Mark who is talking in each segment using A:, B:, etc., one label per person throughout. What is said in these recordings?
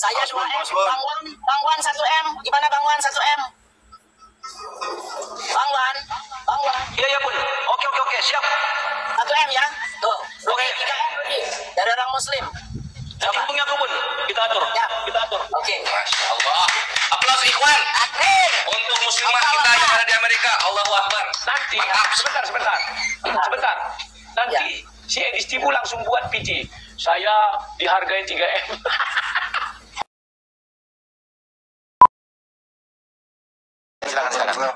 A: Saya 2M, Bang Wan 1M. Gimana Bang Wan 1M? Bang Wan.
B: Iya Bun. Oke, siap.
A: 1M ya. Tuh.
B: Oke.
A: 3M dari orang Muslim.
B: Nanti hubungi aku Bun. Kita atur.
A: Ya.
B: Oke. Masya Allah. Aplaus Ikhwan. Untuk muslimah kita yang ada di Amerika. Allahu Akbar.
C: Nanti, sebentar. Nanti si Edis Tibu langsung buat PT. Saya dihargai 3M.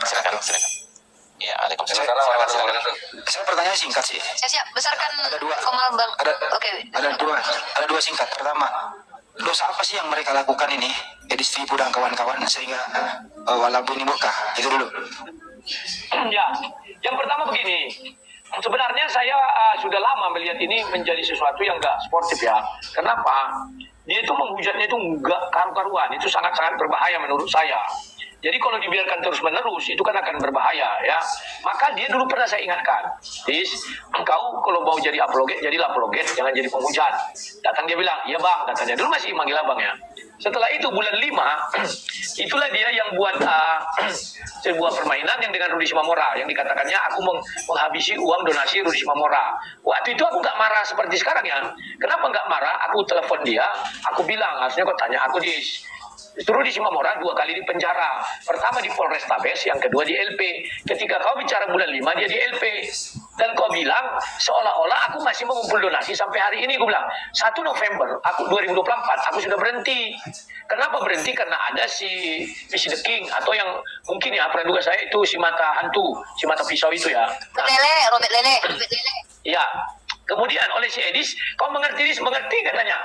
B: Silakan. Ya, Waalaikumsalam. Silakan.
D: Saya pertanyaan singkat sih.
E: Siap. Besarkan
D: Ada dua.
E: Komal Bang. Oke.
D: Ada dua singkat. Pertama, dosa apa sih yang mereka lakukan ini, Edis Tibu dan kawan-kawan sehingga walaupun ini murka? Itu dulu.
C: Ya, yang pertama begini. Sebenarnya saya sudah lama melihat ini menjadi sesuatu yang nggak sportif ya. Kenapa? Dia itu menghujatnya itu nggak karu-karuan. Itu sangat-sangat berbahaya menurut saya. Jadi kalau dibiarkan terus-menerus itu kan akan berbahaya ya. Maka dia dulu pernah saya ingatkan, engkau kalau mau jadi apologet, jadilah apologet, jangan jadi penghujat. Datang dia bilang, iya bang, katanya. Dulu masih manggil abang ya. Setelah itu bulan 5, itulah dia yang buat sebuah permainan yang dengan Rudi Simamora. Yang dikatakannya aku menghabisi uang donasi Rudi Simamora. Waktu itu aku nggak marah seperti sekarang ya. Kenapa nggak marah? Aku telepon dia, aku bilang, harusnya kau tanya aku Rudi Simamora 2 kali di penjara. Pertama di Polrestabes, yang kedua di LP. Ketika kau bicara bulan 5, dia di LP. Dan kau bilang, seolah-olah aku masih mengumpul donasi sampai hari ini. Gue bilang, 1 November 2024, aku sudah berhenti. Kenapa berhenti? Karena ada si The King, atau yang mungkin ya, pernah duga saya itu si mata hantu, si mata pisau itu ya.
E: Robert Lele.
C: Ya. Kemudian oleh si Edis, kau mengerti katanya.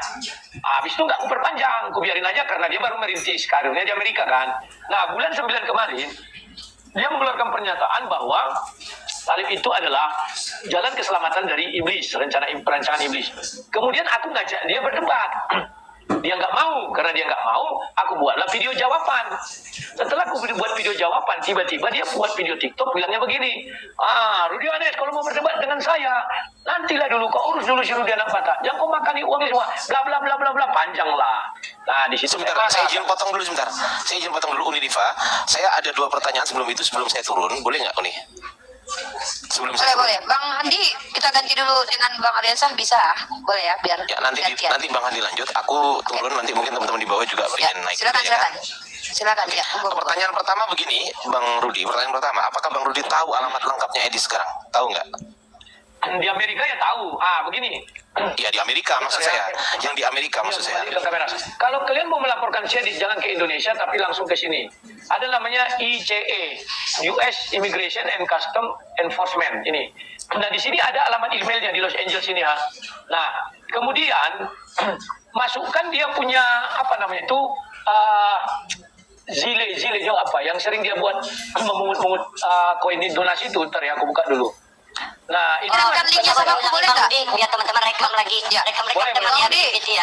C: Habis itu nggak aku perpanjang, aku biarin aja karena dia baru merintis karirnya di Amerika kan. Nah bulan 9 kemarin, dia mengeluarkan pernyataan bahwa salib itu adalah jalan keselamatan dari iblis, perancangan iblis. Kemudian aku ngajak dia berdebat. Dia nggak mau, karena dia nggak mau, aku buatlah video jawaban. Setelah aku buat video jawaban, tiba-tiba dia buat video TikTok bilangnya begini, Rudi Anes kalau mau berdebat dengan saya, nantilah dulu, kau urus dulu si Rudi anak bata, jangan kau makani uangnya semua, bla bla bla bla bla, panjang lah. Nah di situ
B: Sebentar, saya izin potong dulu Uni Diva. Saya ada 2 pertanyaan sebelum saya turun, boleh nggak Uni?
E: Boleh. Bang Andi, kita ganti dulu dengan Bang Ariansah, bisa? Boleh ya, biar
B: ya, nanti Bang Andi lanjut. Aku turun, nanti mungkin teman-teman di bawah juga
E: ya,
B: ingin naik.
E: Silakan ya.
B: Pertanyaan pertama begini, Bang Rudi. Pertanyaan pertama, apakah Bang Rudi tahu alamat lengkapnya Edis sekarang? Tahu nggak?
C: Di Amerika ya tahu. Begini.
B: Ya di Amerika maksud saya. Yang di Amerika maksud saya.
C: Kalau kalian mau melaporkan saya jangan ke Indonesia tapi langsung ke sini. Ada namanya ICE, US Immigration and Custom Enforcement ini. Nah di sini ada alamat emailnya di Los Angeles ini ya. Nah kemudian masukkan dia punya apa namanya itu Zile itu apa yang sering dia buat memungut koin donasi itu. Ntar ya aku buka dulu. Nah, ini
E: kan linknya sama aku boleh nggak?
F: Biar teman-teman rekam lagi.
E: Ya,
F: rekam
E: boleh,
F: temannya
E: gitu ya.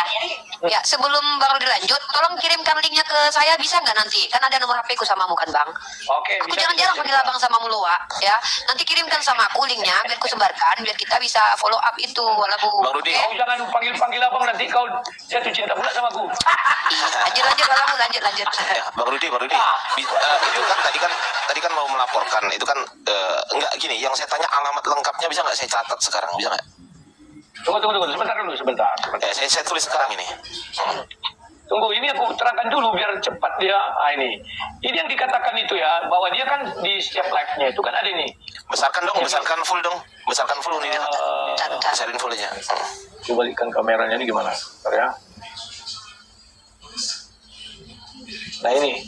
E: Ya, sebelum Bang Rudi lanjut, tolong kirimkan linknya ke saya, bisa nggak nanti? Kan ada nomor HP ku samamu kan Bang?
C: Oke.
E: Aku jarang-jarang panggil Abang sama Mulua, ya. Nanti kirimkan sama aku linknya, biar ku sebarkan, biar kita bisa follow up itu, walaupun.
B: Bang Rudi,
C: kau jangan panggil Abang, nanti kau jatuh cinta pula sama aku.
E: Lanjut.
B: Ya, Bang Rudi. Itu kan tadi kan mau melaporkan, itu kan enggak gini. Yang saya tanya alamat lengkapnya bisa nggak saya catat sekarang, bisa nggak?
C: Tunggu, sebentar.
B: Saya tulis sekarang ini.
C: Tunggu, ini aku terangkan dulu biar cepat dia. Ini yang dikatakan itu ya, bahwa dia kan di setiap live-nya itu kan ada ini.
B: Besarkan full ini. Besarin fullnya.
C: Coba balikan kameranya ini gimana? Bentar ya. Nah ini.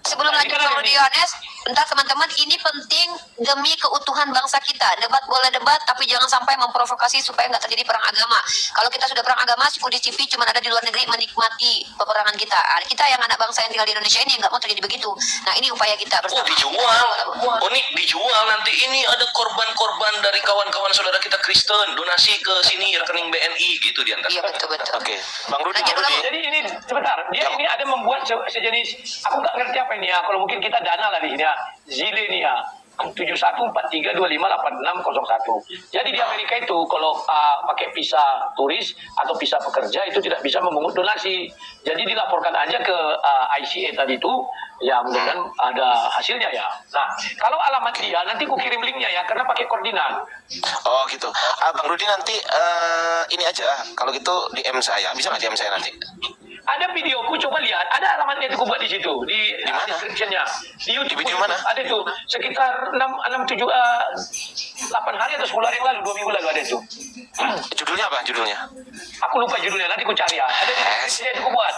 E: Sebelum lanjut Bang Rudi Yohanes, bentar teman-teman, ini penting demi keutuhan bangsa kita. Debat boleh debat, tapi jangan sampai memprovokasi supaya nggak terjadi perang agama. Kalau kita sudah perang agama, Kudus TV cuma ada di luar negeri menikmati peperangan kita. Kita yang anak bangsa yang tinggal di Indonesia ini nggak mau terjadi begitu. Nah ini upaya kita bersama.
B: Dijual nanti ini ada korban-korban dari kawan-kawan saudara kita Kristen donasi ke sini rekening BNI gitu di antara.
E: Iya betul.
B: Oke, Bang Rudi.
C: Jadi ini sebentar, ini ada membuat sejenis, aku nggak ngerti apa ini ya. Kalau mungkin kita dana lah di sini ya, Zile nih ya. 7143258601. Jadi di Amerika itu kalau pakai visa turis atau visa pekerja itu tidak bisa memungut donasi. Jadi dilaporkan aja ke ICA tadi itu, ya mudah-mudahan ada hasilnya ya. Nah, kalau alamat dia nanti ku kirim linknya ya, karena pakai koordinat.
B: Oh gitu. Bang Rudi nanti ini aja, kalau gitu DM saya, bisa nggak DM saya nanti?
C: Ada videoku, coba lihat. Ada alamatnya itu ku buat di situ, di
B: mana?
C: description-nya. Di YouTube.
B: Di video mana?
C: Ada itu sekitar 8 hari atau 10 hari yang lalu, 2 minggu lalu ada itu.
B: Judulnya apa? Judulnya?
C: Aku lupa judulnya, nanti ku cari ya. Ada di description-nya itu ku buat.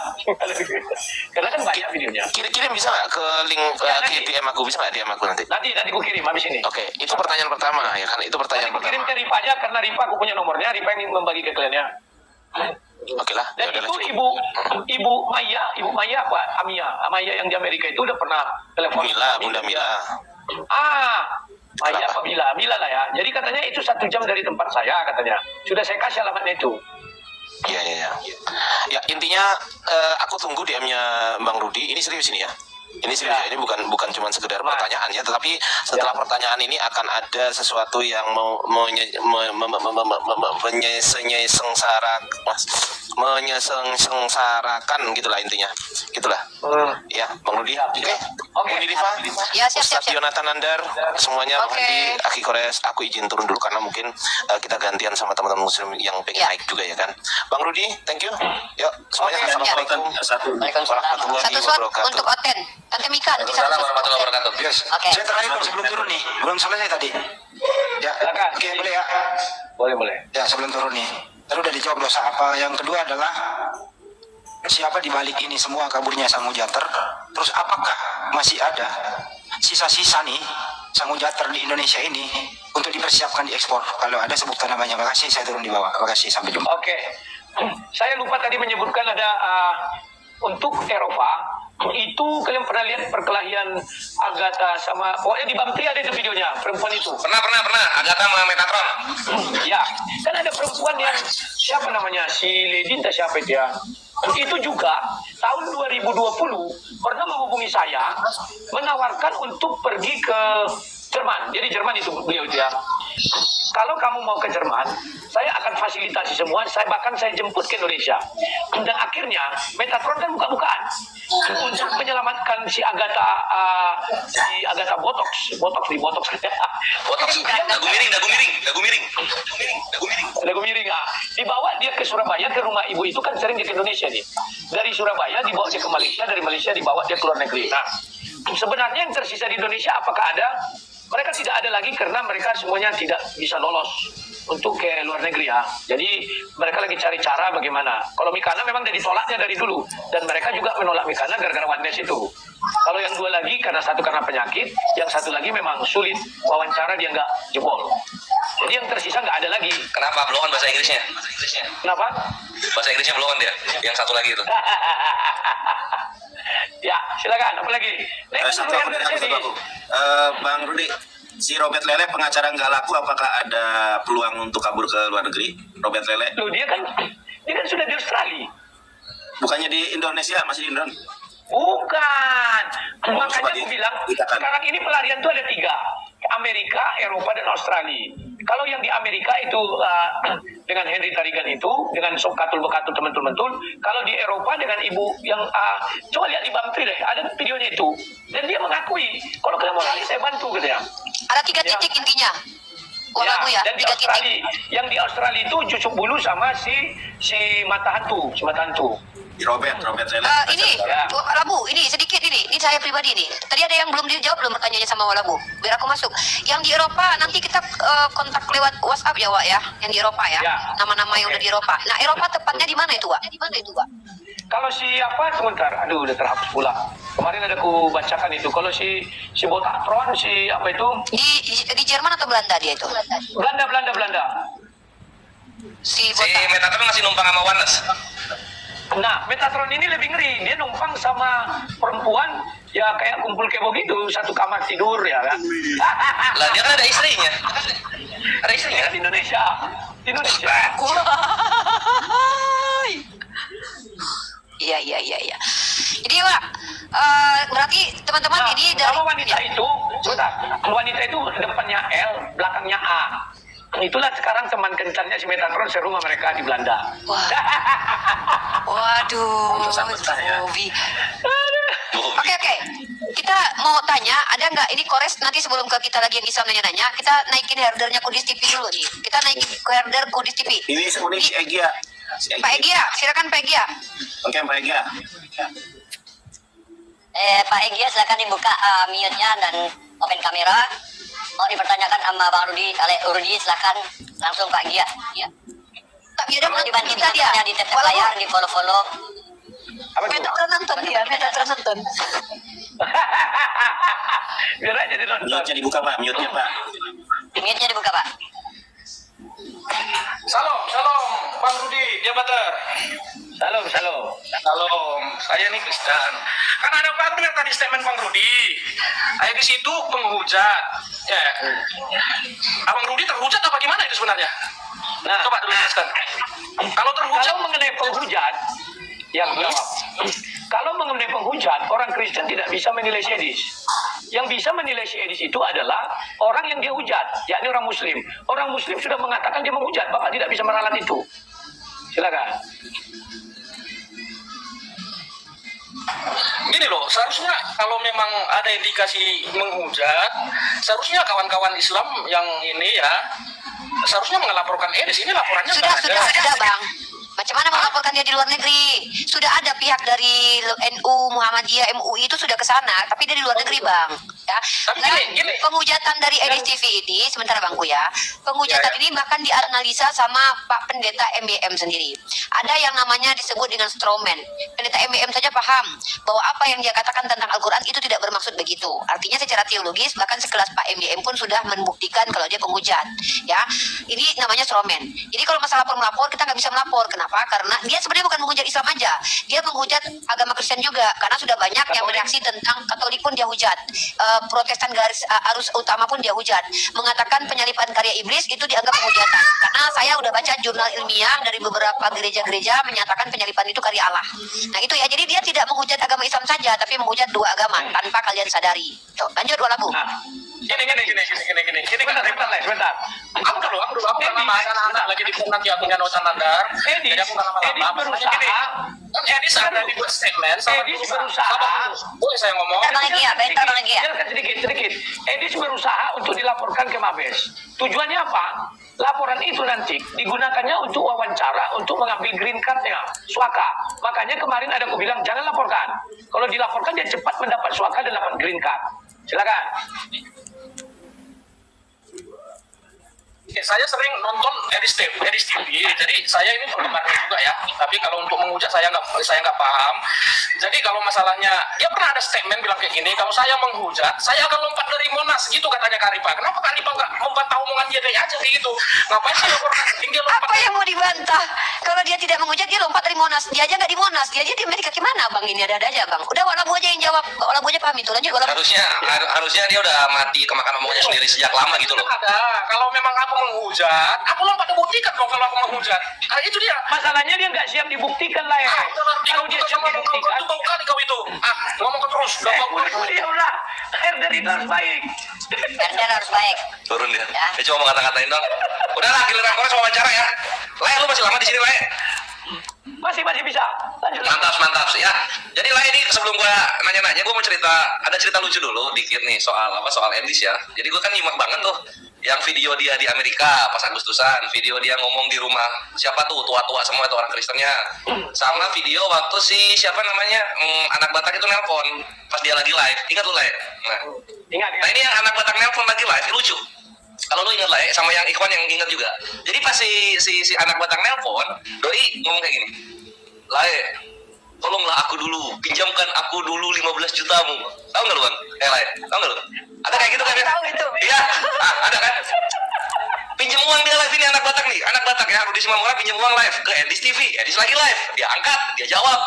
C: Karena kan banyak videonya.
B: Kirim bisa nggak ke link
C: Ya,
B: ke
C: nanti.
B: DM aku, bisa nggak DM aku nanti?
C: Nanti ku kirim habis ini.
B: Oke, itu pertanyaan pertama ya kan? Itu pertanyaan
C: Nanti ku kirim
B: pertama.
C: ke Rifa aja, karena Rifa aku punya nomornya. Rifa yang membagi ke kliennya.
B: Oke lah.
C: Dan
B: Ya
C: itu
B: cukup.
C: ibu Maya apa? Amaya yang di Amerika itu udah pernah telepon.
B: Bunda Mila.
C: Maya
B: Kenapa?
C: apa Mila lah ya. Jadi katanya itu 1 jam dari tempat saya katanya. Sudah saya kasih alamatnya itu.
B: Iya. Ya intinya aku tunggu DM-nya Bang Rudi. Ini serius ini ya. Ini serius ya. Ini bukan cuma sekedar pertanyaan ya, tetapi setelah pertanyaan ini akan ada sesuatu yang mau menyesengsarakan gitulah intinya. Gitulah. Ya, Bang Rudi. Oke.
C: Oke.
B: Budi Rifa.
E: Ya, siap.
B: Ustadz Yonatan Nandar, semuanya Bang
E: Oke.
B: Hadi, Aki Kores, aku izin turun dulu karena mungkin kita gantian sama teman-teman muslim yang pengen
E: Ya.
B: naik juga ya kan. Bang Rudi, thank you. Yuk, semuanya
E: Oke,
B: assalamualaikum warahmatullahi
E: Satu shot
B: wabarakatuh.
E: untuk Oten. Tante Mika nanti satu shot.
D: Yes.
E: Oke.
D: Saya terakhir Bang, sebelum turun nih, belum selesai tadi. Ya,
C: Silakan.
D: oke boleh ya.
C: Boleh.
D: Ya sebelum turun nih, tadi udah dijawab dosa apa. Yang kedua adalah siapa di balik ini semua kaburnya Sang Mujater. Terus apakah masih ada sisa-sisa nih Sang Mujater di Indonesia ini untuk dipersiapkan diekspor? Kalau ada sebutkan namanya. Makasih, saya turun di bawah. Makasih, sampai jumpa.
C: Oke. Saya lupa tadi menyebutkan ada untuk Eropa itu, kalian pernah lihat perkelahian Agatha sama, pokoknya di Bamtri ada itu videonya, perempuan itu.
B: Pernah Agatha sama Metatron.
C: Ya, kan ada perempuan yang siapa namanya, si Ledin atau siapa itu ya. Itu juga tahun 2020 pernah menghubungi saya, menawarkan untuk pergi ke Jerman. Jadi Jerman itu beliau itu ya. Kalau kamu mau ke Jerman, saya akan fasilitasi semua. Bahkan saya jemput ke Indonesia. Dan akhirnya Metatron kan buka-bukaan untuk menyelamatkan si Agatha, Botox. Dagu miring. Dibawa dia ke Surabaya, ke rumah ibu itu kan sering dia ke Indonesia nih. Dari Surabaya dibawa dia ke Malaysia, dari Malaysia dibawa dia ke luar negeri. Nah, sebenarnya yang tersisa di Indonesia apakah ada? Mereka tidak ada lagi karena mereka semuanya tidak bisa lolos untuk ke luar negeri ya. Jadi mereka lagi cari cara bagaimana. Kalau Mikana memang dari ditolaknya dari dulu, dan mereka juga menolak Mikana gara-gara Wandes itu. Kalau yang dua lagi karena satu karena penyakit, yang satu lagi memang sulit wawancara, dia nggak jebol. Jadi yang tersisa nggak ada lagi.
B: Kenapa belum bahasa Inggrisnya?
C: Kenapa?
B: Bahasa Inggrisnya belum dia. Yang satu lagi itu.
C: Ya, silakan. Apa lagi?
F: Satu Bang Rudi, si Robert Lele pengacara nggak laku, apakah ada peluang untuk kabur ke luar negeri? Robert Lele?
C: Loh, dia kan sudah di Australia.
F: Bukannya di Indonesia, masih di Indonesia?
C: Bukan.
F: Oh,
C: Makanya aku bilang
F: dikatakan.
C: sekarang ini pelarian itu ada 3. Amerika, Eropa, dan Australia. Kalau yang di Amerika itu dengan Henry Tarigan itu, dengan Sob Katul Bekatul teman-teman. Kalau di Eropa dengan ibu yang coba lihat di Bamtri deh, ada videonya itu. Dan dia mengakui, kalau kalian mau lari saya bantu gitu ya.
E: Ada 3 titik intinya. Walaupun ya,
C: dan di
E: 3 titik.
C: Australia, yang di Australia itu cucuk bulu sama si mata hantu,
F: Robert Lele.
E: Ini
C: Ya.
E: Walabu, ini sedikit ini saya pribadi nih. Tadi ada yang belum dijawab belum pertanyaannya sama Walabu. Biar aku masuk. Yang di Eropa nanti kita kontak lewat WhatsApp ya, Wak ya. Yang di Eropa ya.
C: Ya.
E: Nama-nama yang udah di Eropa. Nah, Eropa tepatnya di mana itu, Wak?
C: Kalau siapa sebentar, aduh udah terhapus pula. Kemarin ada ku bacakan itu. Kalau si Botatron, si apa itu?
E: Di Jerman atau Belanda dia itu?
C: Belanda.
E: Si Botak.
B: Metatron masih numpang sama Wanles.
C: Nah, Metatron ini lebih ngeri. Dia numpang sama perempuan, ya kayak kumpul kebo gitu, satu kamar tidur ya kan.
B: Lah dia kan ada istrinya. Ada istrinya.
C: Di Indonesia.
E: Iya. Jadi Wak, berarti teman-teman
C: Nah,
E: ini dari
C: nama wanita itu, sebentar. Wanita itu depannya L, belakangnya A. Itulah sekarang teman kencannya si Metatron serumah mereka di Belanda.
E: Waduh, Bobi. Oke. Kita mau tanya, ada nggak ini Kores nanti sebelum ke kita lagi yang Islam nanya-nanya, kita naikin herdernya Kudis TV dulu nih. Kita naikin herder Kudis TV.
F: Ini unik si Egya.
E: Pak Egya, silakan Pak Egya.
F: Oke, Pak Egya.
G: Pak Egya silakan dibuka mute-nya dan open kamera. Mau dipertanyakan sama Bang Rudi, Rudi silakan langsung Pak Egya. Ya.
E: Tak biar
G: Mau dibantu
E: kita dia.
G: di tap layar, di follow.
C: Apa itu?
E: Metatron nonton dia, Metatron nonton.
C: Biar aja dinonton.
F: Mute-nya dibuka, Pak. Mute-nya, Pak.
G: Mute-nya dibuka, Pak.
H: Salam, Bang Rudi, dia Bater.
C: Salam.
H: Salam, saya nih Kristen. Kan ada Bang Rudi tadi statement Bang Rudi. Saya di situ penghujat. Ya, Abang Rudi terhujat apa gimana itu sebenarnya?
C: Nah,
H: Coba dulu jelaskan. Kalau terhujat,
C: kalau mengenai penghujat, yang jawab. Kalau mengenai penghujat, orang Kristen tidak bisa menilai si Edis. Yang bisa menilai si Edis itu adalah orang yang dia hujat, yakni orang Muslim. Orang Muslim sudah mengatakan dia menghujat, Bapak tidak bisa meralat itu. Silakan.
H: gini loh, seharusnya kalau memang ada indikasi menghujat, seharusnya kawan-kawan Islam yang ini ya, seharusnya melaporkan Edis. Ini laporannya
E: Sudah,
H: nggak ada.
E: sudah Bang. Macam mana melaporkan dia di luar negeri? Sudah ada pihak dari NU, Muhammadiyah, MUI itu sudah ke sana, tapi dia di luar negeri, Bang. Ya.
H: Tapi gini.
E: Penghujatan dari Edis TV ini, sebentar Bangku ya. Penghujatan ini bahkan dianalisa sama Pak Pendeta MBM sendiri. Ada yang namanya disebut dengan strawman. Pendeta MBM saja paham bahwa apa yang dia katakan tentang Al-Quran itu tidak bermaksud begitu. Artinya secara teologis, bahkan sekelas Pak MBM pun sudah membuktikan kalau dia penghujat. Ya, ini namanya strawman. Jadi kalau masalah melapor, kita nggak bisa melapor. Kenapa? Karena dia sebenarnya bukan menghujat Islam aja, dia menghujat agama Kristen juga, karena sudah banyak yang bereaksi tentang Katolik pun dia hujat, Protestan garis arus utama pun dia hujat, mengatakan penyalipan karya iblis itu dianggap penghujatan. Karena saya udah baca jurnal ilmiah dari beberapa gereja-gereja menyatakan penyalipan itu karya Allah. Nah itu ya, jadi dia tidak menghujat agama Islam saja, tapi menghujat dua agama tanpa kalian sadari. Tuh, lanjut Walabu.
H: Gini.
C: Sebentar.
H: Aku dulu lama anak-anak lagi di nanti aku nggak usah nadar. Jadi aku nggak lama-lama.
C: berusaha.
H: Edis ada di statement.
C: Edis berusaha.
H: Boleh saya ngomong?
G: Bentar lagi ya.
C: Jelaskan sedikit. Edis berusaha untuk dilaporkan ke Mabes. Tujuannya apa? Laporan itu nanti digunakannya untuk wawancara, untuk mengambil green card-nya, suaka. Makanya kemarin ada aku bilang jangan laporkan. Kalau dilaporkan dia cepat mendapat suaka dan dapat green card. Silakan.
H: Saya sering nonton Edis TV, jadi saya ini penggemarnya juga ya. Tapi kalau untuk menghujat saya nggak paham. Jadi kalau masalahnya, dia pernah ada statement bilang kayak gini, kalau saya menghujat, saya akan lompat dari Monas, gitu katanya Karipa. Kenapa Karipa nggak membantah omongan dia kayak aja kayak gitu? Ngapain sih laporan dia lompat?
E: Apa yang mau dibantah? Kalau dia tidak menghujat, dia lompat dari Monas. Dia aja nggak di Monas, dia aja di Amerika. Gimana Bang ini? Ada aja Bang. Udah Walabu aja yang jawab. Walabu aja paham itu. Lanjut Walabu.
I: Harusnya dia udah mati kemakan omongannya sendiri sejak lama gitu loh.
H: Ada. Kalau memang aku menghujat, aku lompat dibuktikan dong kalau aku menghujat. Nah, itu dia.
C: Masalahnya dia nggak siap dibuktikan lah ya. Kalau dia siap dibuktikan,
H: itu bau kali kau itu. Ngomong terus.
C: ya udah. Herder itu harus baik.
G: Herder harus baik.
I: Turun dia.
G: Ya.
I: Dia cuma mau ngata-ngatain dong. Udahlah, giliran Kores wawancara ya. Lai, lu masih lama di sini, Lai?
C: Masih bisa. Lanjut.
I: Mantap ya. Jadi Lai, ini sebelum gua nanya-nanya, gua mau ada cerita lucu dulu dikit nih soal Edis ya. Jadi gua kan nyimak banget tuh yang video dia di Amerika pas Agustusan, video dia ngomong di rumah siapa tuh tua-tua semua itu orang Kristennya, sama video waktu si siapa namanya anak Batak itu nelpon pas dia lagi live, ingat lu Lai?
C: Ingat.
I: Nah ini yang anak Batak nelpon lagi live, ini lucu. Kalau lu ingat Lai, sama yang Ikhwan yang ingat juga. Jadi pas si anak Batak nelpon, doi ngomong kayak gini, Lai, tolonglah aku dulu, pinjamkan aku dulu 15 jutamu. Tahu nggak lu Bang? Lai, tahu nggak lu? Ada kayak gitu kan ya?
E: Tahu itu.
I: Iya, ada kan? Pinjam uang dia live ini anak Batak nih, anak Batak ya, Rudi Simamora pinjam uang live ke Edis TV, Edis lagi live, dia angkat, dia jawab.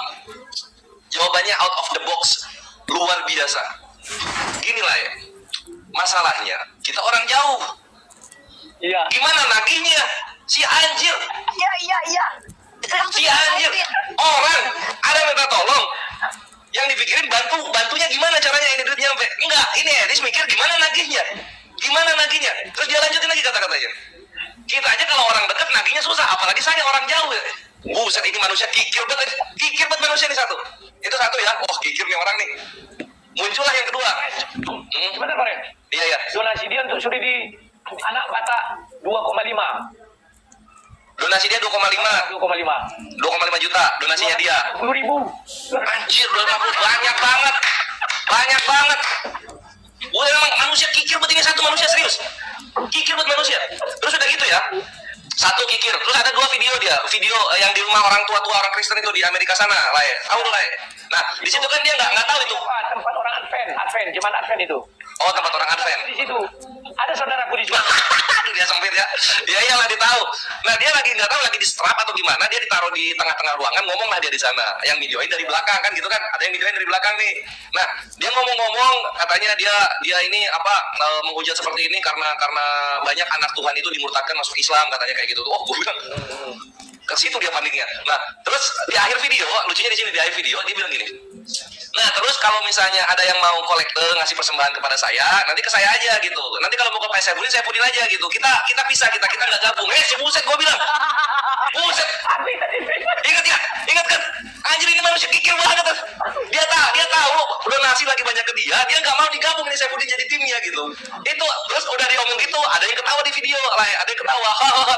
I: Jawabannya out of the box, luar biasa. Gini lah ya, masalahnya kita orang jauh.
C: Iya.
I: Gimana nagihnya? Si anjir.
E: Iya.
I: Si anjir. Orang ada minta tolong. Ya yang dipikirin bantunya gimana caranya ini duitnya sampai enggak, ini Edis mikir gimana nagihnya. Terus dia lanjutin lagi kata-katanya. Kita aja kalau orang dekat nagihnya susah, apalagi saya orang jauh. Buset, ini manusia kikir banget manusia ini satu. Itu satu ya. Oh, kikir nih orang nih. Muncullah yang kedua.
C: Sebentar, Pak.
I: Iya.
C: Donasi dia untuk suri di anak Batak 2,5.
I: Donasi dia 2,5 juta donasinya dia.
C: 10.000.
I: Anjir, banyak banget. Udah emang manusia kikir buat ini satu manusia serius. Kikir buat manusia. Terus udah gitu ya. Satu kikir. Terus ada 2 video dia. Video yang di rumah orang tua orang Kristen itu di Amerika sana, Lai. Tahu lu, Lai? Nah, di situ kan dia nggak tahu itu.
C: Tempat orang Advent, jemaat Advent itu.
I: Oh, tempat orang Advent.
C: Di situ. Ada saudaraku di situ.
I: Dia sempit ya. Ya iyalah ditahu. Nah, dia lagi nggak tahu lagi di strap atau gimana, dia ditaruh di tengah-tengah ruangan, ngomong lah dia di sana. Yang videoin dari belakang kan gitu kan. Ada yang videoin dari belakang nih. Nah, dia ngomong-ngomong katanya dia ini menghujat seperti ini karena banyak anak Tuhan itu dimurtadkan masuk Islam katanya kayak gitu. Oh, gue bilang ke situ dia paniknya. Nah, terus di akhir video, lucunya di sini di akhir video dia bilang gini. Nah, terus kalau misalnya ada yang mau ngasih persembahan kepada saya, nanti ke saya aja gitu. Nanti kalau mau ke Pak saya pudin aja gitu. Kita pisah, kita nggak gabung. Si buset, gue bilang. Buset. Ingat kan? Anjir, ini manusia kikir banget. Dia tahu donasi lagi banyak ke dia nggak mau digabung ini saya pudin jadi timnya gitu. Itu terus udah diomong gitu, ada yang ketawa di video, ada yang ketawa.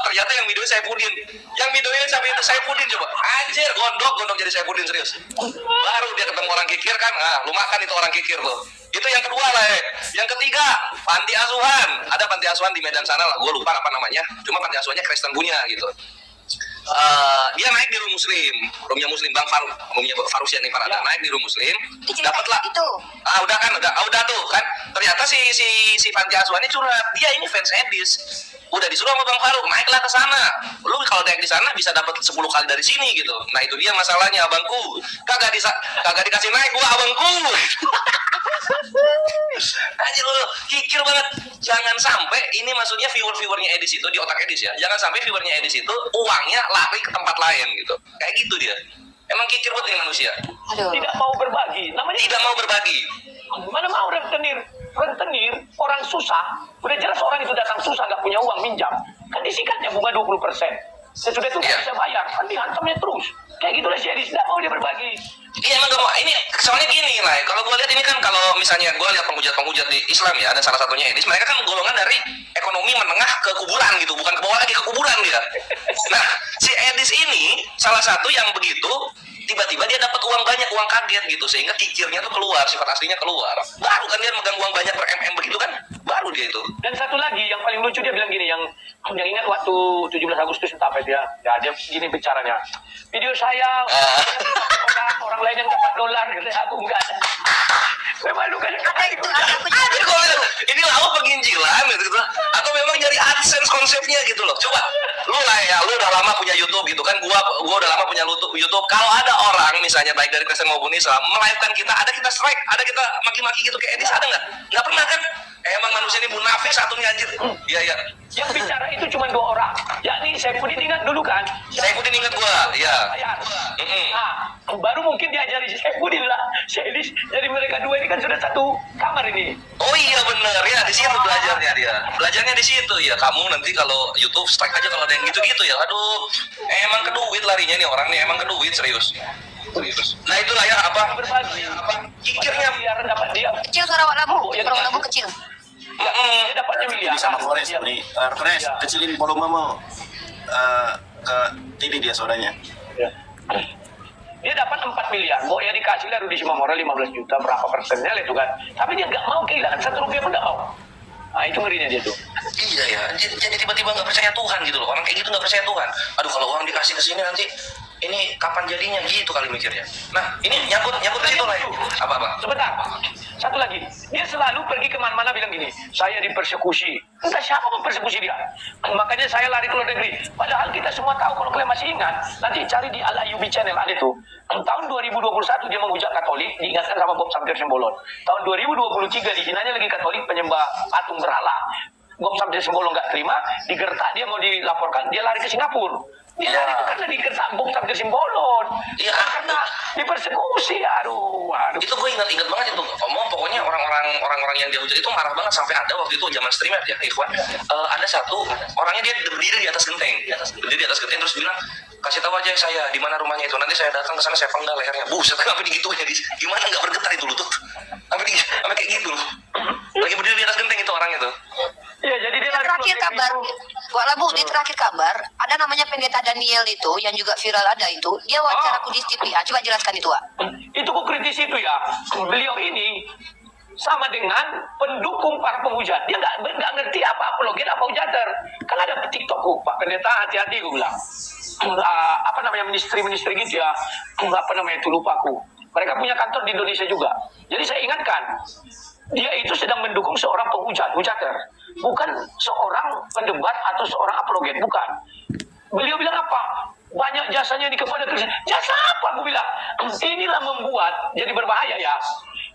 I: Ternyata yang videonya saya pudin. Yang videonya sampai itu saya pudin coba. Anjir, gondok jadi saya pudin serius. Baru dia ketemu orang kikir kan, lu makan itu orang kikir tuh. Itu yang kedua lah. Yang ketiga, panti asuhan. Ada panti asuhan di Medan sana lah, gue lupa apa namanya. Cuma panti asuhannya Kristen punya gitu. Dia naik di roomnya muslim, Bang roomnya Farusian nih Parada, naik di room muslim, dapatlah itu. Udah tuh kan. Ternyata si panti asuhannya curhat, dia ini fans Edis. Udah disuruh sama Bang Faruk, naiklah ke sana. Lu kalau naik di sana bisa dapat 10 kali dari sini gitu. Nah, itu dia masalahnya, abangku. Kagak dikasih naik gua, abangku. Anjir lu, kikir banget. Jangan sampai ini maksudnya viewernya Edis itu di otak Edis ya. Jangan sampai viewernya Edis itu uangnya lari ke tempat lain gitu. Kayak gitu dia. Emang kikir banget ini manusia.
C: Tidak mau berbagi. Namanya
I: tidak mau berbagi.
C: Mana mau rentenir orang susah. Udah jelas orang itu datang susah, nggak punya uang, minjam. Kan disikatnya bunga 20%. Sesudah itu nggak bisa bayar, kan dihantamnya terus. Kayak gitu lah si Edis, tidak mau dia berbagi.
I: Iya emang gak mau. Ini soalnya gini lah. Kalau gue lihat ini kan, kalau misalnya gue lihat penghujat di Islam ya, ada salah satunya Edis. Mereka kan golongan dari ekonomi menengah ke kuburan gitu, bukan ke bawah lagi, ke kuburan dia. Nah, si Edis ini salah satu yang begitu. Tiba-tiba dia dapat uang banyak, uang kaget gitu, sehingga kikirnya tuh keluar, sifat aslinya keluar. Baru kan dia megang uang banyak per MM begitu kan, baru dia itu.
C: Dan satu lagi yang paling lucu, dia bilang gini, yang ingat waktu 17 Agustus entah apa dia gini bicaranya. Video saya orang lain yang dapat dolar, gitu, aku enggak. Memalukan.
I: Ini lauk penginjilan gitu, atau memang nyari AdSense konsepnya gitu loh. Coba lu lah ya, lu udah lama punya YouTube gitu kan, gua udah lama punya YouTube. Kalau ada orang misalnya baik dari Kristen maupun Islam melive-kan kita, ada kita strike, ada kita maki-maki gitu kayak Edis, ada nggak pernah kan? Emang manusia ini munafik satunya anjir. Iya.
C: Yang bicara itu cuma 2 orang. Yakni Saifuddin ingat dulu kan?
I: Saifuddin ingat gua, iya.
C: Nah, baru mungkin diajari Saifuddin lah. Si Edis, jadi mereka 2 ini kan sudah satu kamar ini.
I: Oh iya bener ya, di situ belajarnya dia. Belajarnya di situ ya. Kamu nanti kalau YouTube strike aja kalau ada yang gitu-gitu ya. Aduh, emang ke duit larinya nih orang nih, emang ke duit serius. Nah itulah ya apa? Kikirnya
C: biar dapat dia.
E: Kecil Sarawak Labu kecil.
C: Dia dapatnya miliar.
F: Ini sama Forest nih. Forest kecilin volume mau ke TV dia suaranya.
C: Dia dapat 4 miliar. Mau ya dikasih lah Rudi Simamora 15 juta, berapa persennya lah itu kan. Tapi dia nggak mau kehilangan 1 rupiah pun nggak mau. Nah itu ngerinya dia tuh.
I: Iya ya, jadi tiba-tiba nggak percaya Tuhan gitu loh. Orang kayak gitu nggak percaya Tuhan. Aduh kalau orang dikasih ke sini nanti ini kapan jadinya gitu kali mikirnya. Nah ini nyangkut ke situ lah. Apa?
C: Sebentar. Satu lagi, dia selalu pergi kemana-mana bilang gini, saya dipersekusi. Entah siapa mempersekusi dia. Makanya saya lari ke luar negeri. Padahal kita semua tahu, kalau kalian masih ingat, nanti cari di Al-Ayyubi Channel ada tuh. Tahun 2021 dia menghujat Katolik, diingatkan sama Bob Samtir Simbolon. Tahun 2023 dihinanya lagi Katolik penyembah patung berhala. Bob Samtir Simbolon nggak terima, digertak dia mau dilaporkan, dia lari ke Singapura. Dia lari itu karena digertak Bob Samtir Simbolon.
I: Iya.
C: Karena persekusi. Aduh.
I: Itu gue ingat banget itu. Pokoknya orang-orang yang dia hujat itu marah banget sampai ada waktu itu zaman streamer ya, Ikhwan. Ada satu orangnya dia berdiri di atas genteng, terus bilang, kasih tahu aja saya di mana rumahnya itu, nanti saya datang ke sana, saya penggal lehernya. Buset, sampai digituin jadi gimana nggak bergetar itu lutut, sampai kayak gitu loh. Lagi berdiri di atas genteng itu orang itu.
C: Iya, jadi dia
E: terakhir kabar, di terakhir kabar ada namanya pendeta Daniel itu yang juga viral ada itu, dia wawancara Kudus TV. Coba jelaskan itu, Wak.
C: Itu ku kritis itu ya. Beliau ini sama dengan pendukung para penghujat. Dia nggak ngerti apa apologet apa hujater. Kan ada TikTokku, Pak Pendeta, hati-hati gue bilang. Apa namanya ministry gitu ya. Apa namanya itu lupa aku. Mereka punya kantor di Indonesia juga. Jadi saya ingatkan, dia itu sedang mendukung seorang hujater, bukan seorang pendebat atau seorang apologet, bukan. Beliau bilang apa? Banyak jasanya di kepada Kristen. Jasa apa? Gue bilang. Inilah membuat jadi berbahaya ya.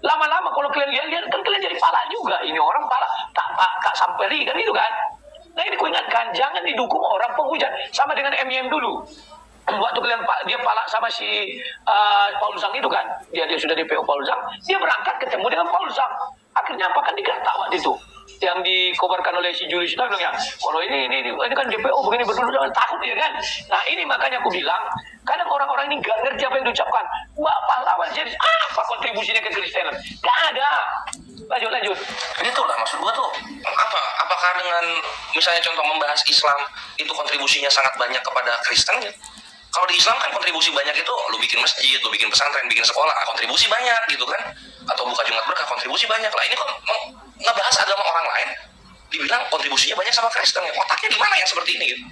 C: Lama-lama kalau kalian lihat kan kalian jadi pala juga. Ini orang pala tak samperi kan itu kan. Nah ini ku ingatkan, jangan didukung orang penghujat. Sama dengan MYM dulu. Waktu kalian dia palak sama si Paul Zhang itu kan, dia sudah DPO Paul Zhang, dia berangkat ketemu dengan Paul Zhang, akhirnya apa kan digertak waktu itu, yang dikobarkan oleh si Julius itu bilang ya, kalau ini kan DPO begini berdulu jangan takut ya kan. Nah ini makanya aku bilang, kadang orang-orang ini gak ngerti apa yang diucapkan. Wah pahlawan jadi apa kontribusinya ke Kristenan? Gak ada. Lanjut.
I: Itulah maksud gua tuh, apakah dengan misalnya contoh membahas Islam itu kontribusinya sangat banyak kepada Kristen ya? Kalau di Islam kan kontribusi banyak itu, lu bikin masjid, lu bikin pesantren, bikin sekolah, kontribusi banyak gitu kan? Atau buka Jumat Berkah, kontribusi banyak lah. Ini kok ngebahas agama orang lain, dibilang kontribusinya banyak sama Kristen ya? Otaknya gimana yang seperti ini gitu?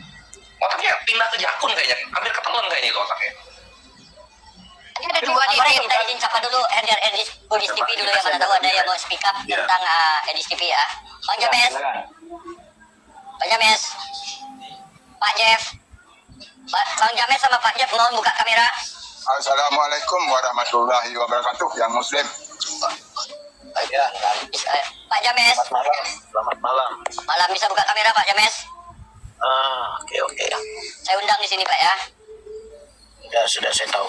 I: Otaknya pindah ke jakun kayaknya, hampir ketelan kayaknya itu otaknya.
E: Ini ada dua di
G: Boleh kita izin sapa dulu Edis Kudus TV dulu yang mana tahu ada yang mau speak up tentang Edis TV ya. Bang James, Pak Jeff, Bang James sama Pak Jeff mau buka kamera.
J: Assalamualaikum warahmatullahi wabarakatuh yang muslim.
G: Ya, Pak James.
J: Selamat malam.
G: Malam bisa buka kamera Pak James?
J: Oke.
G: Saya undang di sini Pak ya.
J: Ya sudah saya tahu.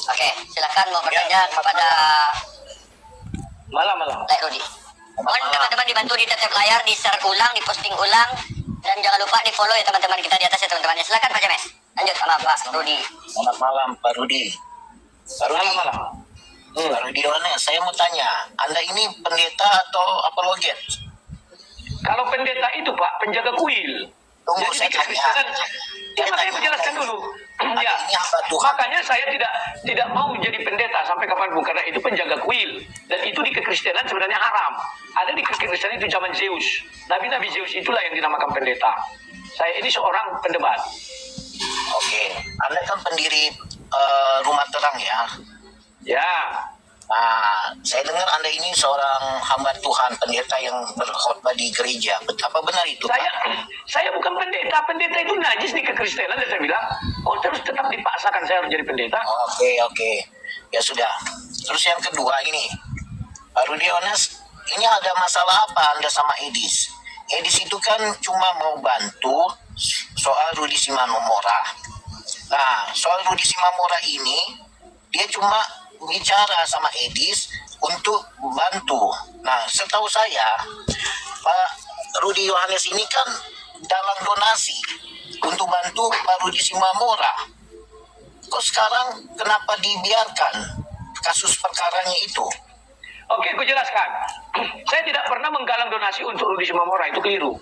G: Oke, silakan mau bertanya kepada
C: Malam.
G: Lek Rudi. Mohon teman-teman dibantu di tap layar, di share ulang, di posting ulang, dan jangan lupa di follow ya teman-teman kita di atas ya teman-teman. Silakan Pak James. Lanjut sama Pak Rudi.
J: Selamat malam Pak Rudi.
C: Malam.
J: Pak Rudi, saya mau tanya, Anda ini pendeta atau apologet?
C: Kalau pendeta itu Pak, penjaga kuil.
J: Tunggu
C: Jadi
J: saya
C: Kristen, ya makanya menjelaskan dulu. Ya, makanya saya tidak mau jadi pendeta sampai kapanpun karena itu penjaga kuil dan itu di kekristenan sebenarnya haram. Ada di kekristenan itu zaman Zeus, nabi-nabi Zeus itulah yang dinamakan pendeta. Saya ini seorang pendebat.
J: Oke, Anda kan pendiri Rumah Terang ya.
C: Ya.
J: Nah, saya dengar Anda ini seorang hamba Tuhan, pendeta yang berkhotbah di gereja. Apa benar itu, Pak?
C: Saya bukan pendeta. Pendeta itu najis di kekristenan dan saya bilang, terus tetap dipaksakan saya harus jadi pendeta.
J: Oke. Ya sudah. Terus yang kedua ini, Pak Rudi Ones, ini ada masalah apa Anda sama Edis? Edis itu kan cuma mau bantu soal Rudi Simamora. Nah, soal Rudi Simamora ini, dia cuma bicara sama Edis untuk bantu. Nah, setahu saya Pak Rudi Yohanes ini kan dalam donasi untuk bantu Pak Rudi Simamora. Kok sekarang kenapa dibiarkan kasus perkaranya itu?
C: Oke, gue jelaskan. Saya tidak pernah menggalang donasi untuk Rudi Simamora, itu keliru.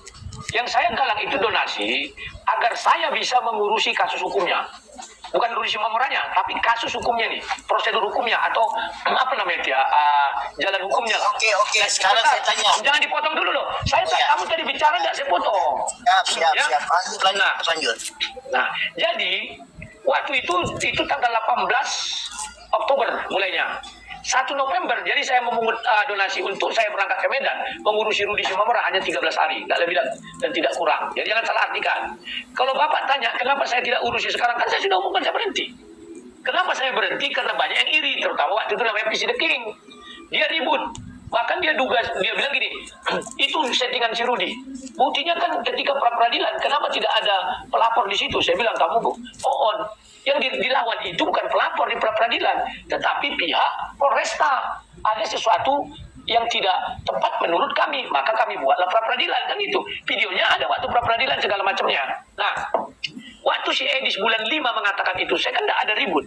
C: Yang saya galang itu donasi agar saya bisa mengurusi kasus hukumnya. Bukan Rudi Simamoranya, tapi kasus hukumnya nih, prosedur hukumnya atau apa namanya dia, jalan hukumnya lah.
J: Oke. Sekarang saya tanya.
C: Jangan dipotong dulu loh. Kamu tadi bicara nggak saya potong.
J: Siap. Lanjut.
C: Nah, jadi waktu itu tanggal 18 Oktober mulainya. 1 November, jadi saya memungut donasi untuk saya berangkat ke Medan mengurusi Rudi Simamora hanya 13 hari, tidak lebih dan tidak kurang. Jadi jangan salah artikan. Kalau Bapak tanya, kenapa saya tidak urusi sekarang? Kan saya sudah umumkan saya berhenti. Kenapa saya berhenti? Karena banyak yang iri, terutama waktu itu namanya PC The King. Dia ribut. Bahkan dia bilang gini, itu settingan si Rudi. Buktinya kan ketika pra-peradilan, kenapa tidak ada pelapor di situ? Saya bilang, kamu on. Yang dilawan itu bukan pelapor, peradilan, tetapi pihak Polresta ada sesuatu yang tidak tepat menurut kami, maka kami buatlah pra peradilan, kan itu. Videonya ada waktu pra peradilan segala macamnya. Nah, waktu si Edis bulan 5 mengatakan itu, saya kan tidak ada ribut.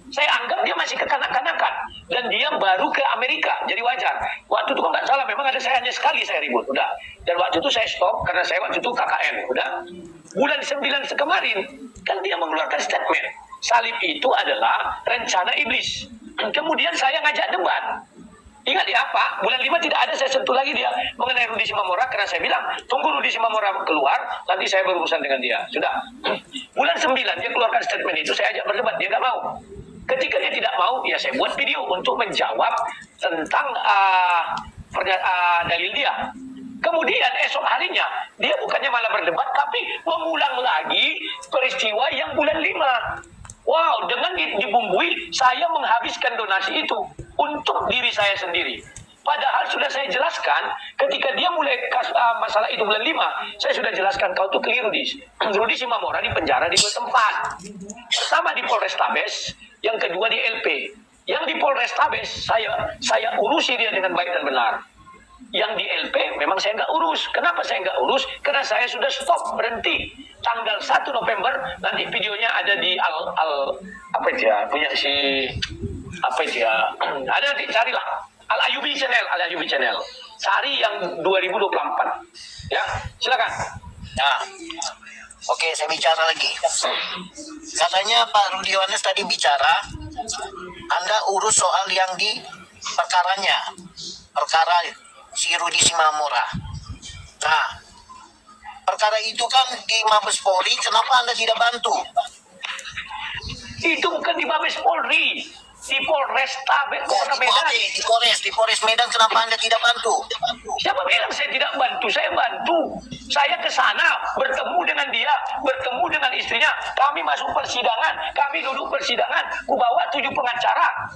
C: Saya anggap dia masih kekanak-kanakan dan dia baru ke Amerika, jadi wajar. Waktu itu kok nggak salah, memang ada saya hanya sekali saya ribut, udah. Dan waktu itu saya stop karena saya waktu itu KKN, udah. Bulan 9 kemarin kan dia mengeluarkan statement. Salib itu adalah rencana iblis. Kemudian saya ngajak debat. Ingat ya Pak, bulan 5 tidak ada saya sentuh lagi dia mengenai Rudi Simamora karena saya bilang, tunggu Rudi Simamora keluar, nanti saya berurusan dengan dia. Sudah. Bulan 9 dia keluarkan statement itu, saya ajak berdebat, dia nggak mau. Ketika dia tidak mau, ya saya buat video untuk menjawab tentang dalil dia. Kemudian esok harinya, dia bukannya malah berdebat, tapi mengulang lagi peristiwa yang bulan 5. Wow, dengan dibumbui, saya menghabiskan donasi itu untuk diri saya sendiri. Padahal sudah saya jelaskan, ketika dia mulai masalah itu bulan 5, saya sudah jelaskan, kau tuh keliru, Rudi Simamora di penjara di 2 tempat. Pertama di Polrestabes, yang kedua di LP. Yang di Polrestabes, saya urusi dia dengan baik dan benar. Yang di LP memang saya nggak urus. Kenapa saya nggak urus? Karena saya sudah stop, berhenti. Tanggal 1 November, nanti videonya ada di apa itu ya, punya si apa itu ya, ada nanti carilah Al Ayubi Channel, cari yang 2024 ya, silakan.
J: Nah, oke, saya bicara lagi. Katanya Pak Rudi Yohanes tadi bicara, Anda urus soal yang di perkaranya, perkara si Rudi Simamora. Nah, perkara itu kan di Mabes Polri, kenapa Anda tidak bantu?
C: Itu bukan di Mabes Polri, di Polrestabes Kota Medan.
J: Di Polres Medan, kenapa Anda tidak bantu?
C: Siapa bilang saya tidak bantu? Saya bantu. Saya ke sana, bertemu dengan dia, bertemu dengan istrinya. Kami masuk persidangan, kami duduk persidangan. Ku bawa 7 pengacara.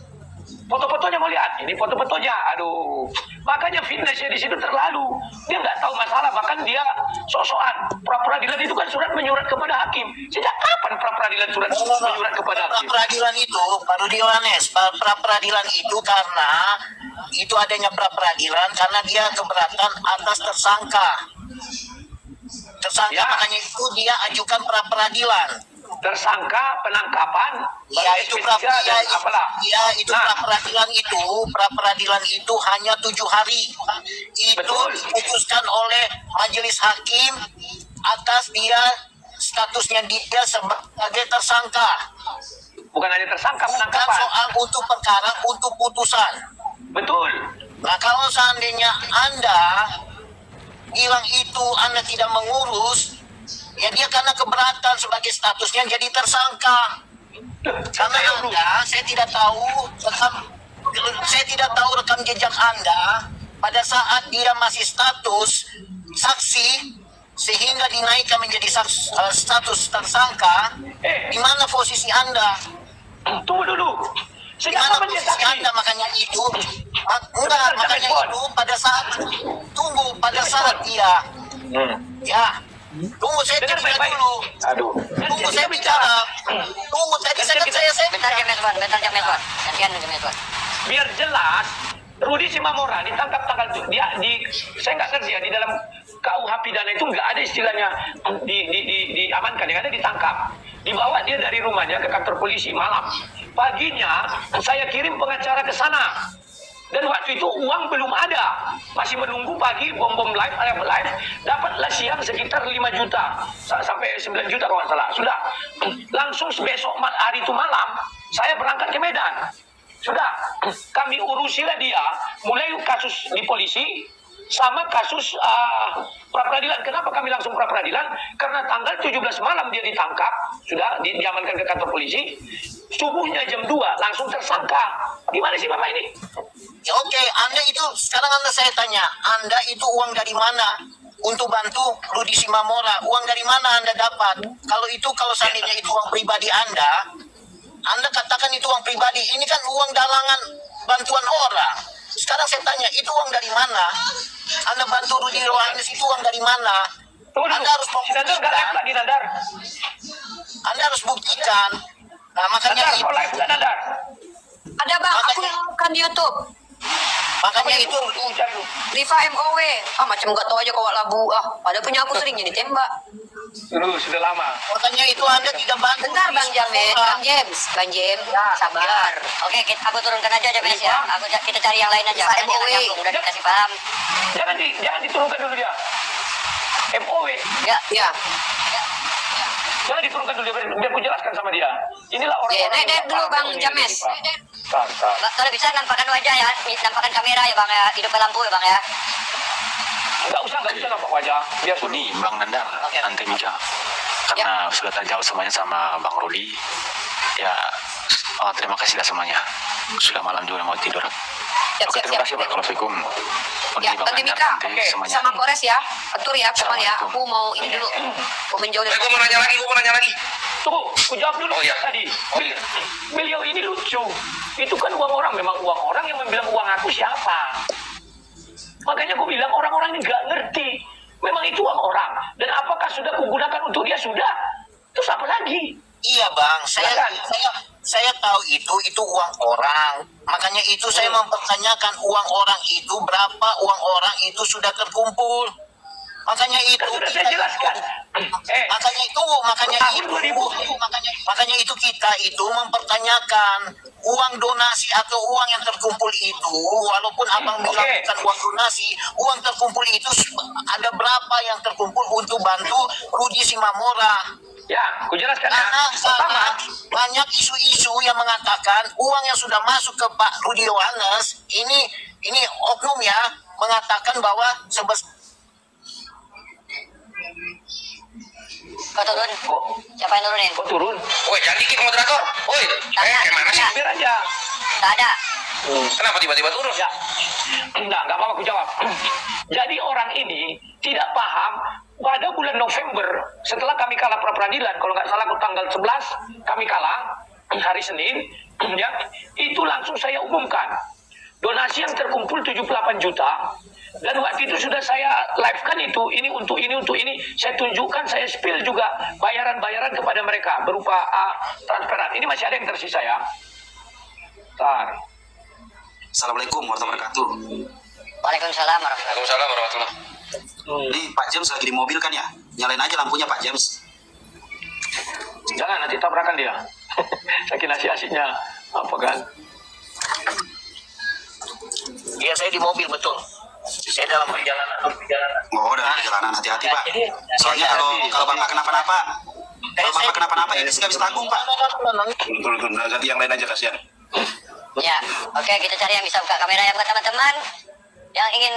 C: Foto-fotonya mau lihat, ini foto-fotonya, aduh. Makanya fitnessnya di situ terlalu. Dia nggak tahu masalah, bahkan dia sok-sokan. Pra-peradilan itu kan surat menyurat kepada hakim. Sejak kapan pra-peradilan surat menyurat kepada hakim?
J: Pra-peradilan itu, Pak Rudi Yohanes, pra-peradilan itu karena itu adanya pra-peradilan karena dia keberatan atas tersangka.
C: Ya.
J: Makanya itu dia ajukan pra-peradilan.
C: Tersangka, penangkapan,
J: ya itu
C: itu
J: pra-peradilan itu hanya 7 hari. Itu
C: Betul.
J: diputuskan oleh majelis hakim atas dia statusnya dia sebagai tersangka.
C: Bukan hanya tersangka,
J: Bukan
C: penangkapan.
J: soal untuk perkara, untuk putusan.
C: Betul.
J: Nah, kalau seandainya Anda bilang itu Anda tidak mengurus, ya dia karena keberatan sebagai statusnya jadi tersangka. Karena Anda, saya tidak tahu rekam jejak Anda pada saat dia masih status saksi sehingga dinaikkan menjadi status tersangka. Di mana posisi Anda?
C: Tunggu dulu.
J: Di mana posisi Anda? Makanya itu pada saat dia ya. Tunggu saya cerita dulu.
C: Aduh.
J: Tunggu saya bicara. Tunggu tadi saya
G: Bentar Jam Edward.
C: Biar jelas, Rudi Simamora ditangkap tanggal saya nggak ngerti ya, di dalam KUH pidana itu nggak ada istilahnya diamankan, yang ada ditangkap. Dibawa dia dari rumahnya ke kantor polisi malam. Paginya saya kirim pengacara ke sana. Dan waktu itu uang belum ada, masih menunggu pagi bom live, dapatlah siang sekitar 5 juta sampai 9 juta kalau nggak salah. Sudah, langsung besok hari itu malam saya berangkat ke Medan. Sudah, kami urusilah dia, mulai kasus di polisi sama kasus pra-peradilan. Kenapa kami langsung pra-peradilan? Karena tanggal 17 malam dia ditangkap, sudah diamankan ke kantor polisi. Subuhnya jam 2 langsung tersangka. Gimana sih Bapak ini?
J: Ya, oke, Anda itu sekarang saya tanya, Anda itu uang dari mana untuk bantu Rudi Simamora? Uang dari mana Anda dapat? Kalau seandainya itu uang pribadi Anda katakan itu uang pribadi. Ini kan uang dalangan bantuan orang. Sekarang saya tanya, itu uang dari mana? Anda bantu Rudi Yohanes itu uang dari mana? Anda harus membuktikan. Anda harus buktikan Nah, makanya
C: Nandar,
J: itu,
C: kau live nggak, Nandar?
E: Ada bang, aku yang bukan di YouTube.
J: makanya itu
E: Riva MOW. Ah macam nggak tahu aja kau labu. Ah, ada punya aku sering jadi tembak.
C: Dulu sudah lama.
J: makanya itu Anda tidak bantu.
E: Bentar Bang James, Bang James, sabar.
G: Oke, aku turunkan aja James ya. Kita cari yang lain aja. Kan dia nggak nyambung, udah dikasih paham.
C: Jangan diturunkan dulu dia. MOW.
E: Ya.
C: Jangan diturunkan dulu biar aku jelaskan sama dia. Inilah orang-orang.
E: Naik dulu Bang James.
G: Kalau bisa nampakkan wajah ya, nampakkan kamera ya Bang ya, hidupkan lampu ya Bang ya.
C: Enggak usah nampak wajah. Biar
K: Ini Bang Nandar, Ante Mija. Karena sudah terjawab semuanya sama Bang Rudi. Ya, terima kasih dah semuanya. Sudah malam juga mau tidur. Oke, terima kasih Assalamualaikum.
E: Ya, Bang Demika, sama Kores ya, atur ya, Kemal ya. Aku mau ini dulu, mau menjauh dari.
I: Gue mau nanya lagi.
C: Tunggu, aku jawab dulu tadi. Beliau ini lucu. Itu kan uang orang, memang uang orang yang bilang uang aku siapa. Makanya aku bilang orang-orang ini nggak ngerti. Memang itu uang orang. Dan apakah sudah kugunakan untuk dia? Sudah. Terus apa lagi?
J: Iya Bang, saya tahu itu uang orang. Makanya itu saya mempertanyakan uang orang itu berapa uang orang itu sudah terkumpul. Makanya itu
C: sudah saya jelaskan.
J: Makanya itu kita itu mempertanyakan uang donasi atau uang yang terkumpul itu, walaupun abang bilang bukan uang donasi, uang terkumpul itu ada berapa yang terkumpul untuk bantu Rudi Simamora.
C: Ya, aku jelaskan.
J: Karena banyak isu-isu yang mengatakan uang yang sudah masuk ke Pak Rudi Yohanes ini oknum ya mengatakan bahwa
G: Kau turun. Siapa yang turunin?
C: Kau turun.
I: Woi, jangan dikit moderator. Woi, gimana sih?
C: Biar aja.
G: Tak ada.
I: Kenapa tiba-tiba turun?
C: Ya. Nggak apa-apa aku jawab. Jadi orang ini tidak paham pada bulan November setelah kami kalah pra-peradilan, kalau nggak salah tanggal 11 kami kalah hari Senin, ya itu langsung saya umumkan donasi yang terkumpul 78 juta. Dan waktu itu sudah saya live-kan ini untuk ini, saya tunjukkan, saya spill juga bayaran-bayaran kepada mereka berupa transferan. Ini masih ada yang tersisa ya. Bentar.
F: Assalamualaikum warahmatullahi wabarakatuh.
G: Waalaikumsalam
I: warahmatullahi.
F: Ini Pak James lagi di mobil kan ya? Nyalain aja lampunya Pak James.
C: Jangan nanti tabrakan dia. Saking nasi-nasinya apa kan?
J: Iya, saya di mobil betul. Saya dalam perjalanan.
F: Oh, dalam perjalanan, hati-hati Pak. Soalnya kalau Bang nggak kenapa-napa, ini nggak bisa tanggung Pak. Betul, ganti yang lain aja kasihan.
G: Ya, oke, kita cari yang bisa buka kamera ya buat teman-teman yang ingin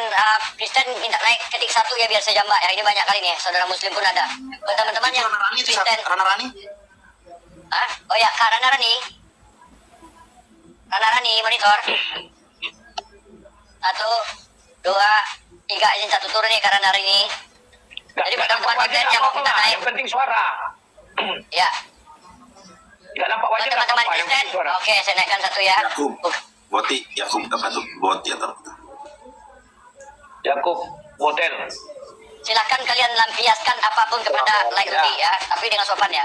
G: Kristen minta naik ketik 1 ya biar saya jambak ya. Ini banyak kali nih, saudara Muslim pun ada. Buat teman-teman yang Kristen.
F: Rana Rani?
G: Oh ya, Kak Rana Rani monitor. 1, 2, 3, izin 1 turun nih Kak Rana Rani. Jadi buat teman-teman Kristen yang mau minta naik.
C: Yang penting suara.
G: Ya.
C: Gak nampak wajah,
G: teman-teman Kristen. Oke, saya naikkan 1 ya.
F: Yakub apa tuh? Boti atau
C: Yakub Hotel.
G: Silahkan kalian lampiaskan apapun kepada like Rudi ya, tapi dengan sopan ya.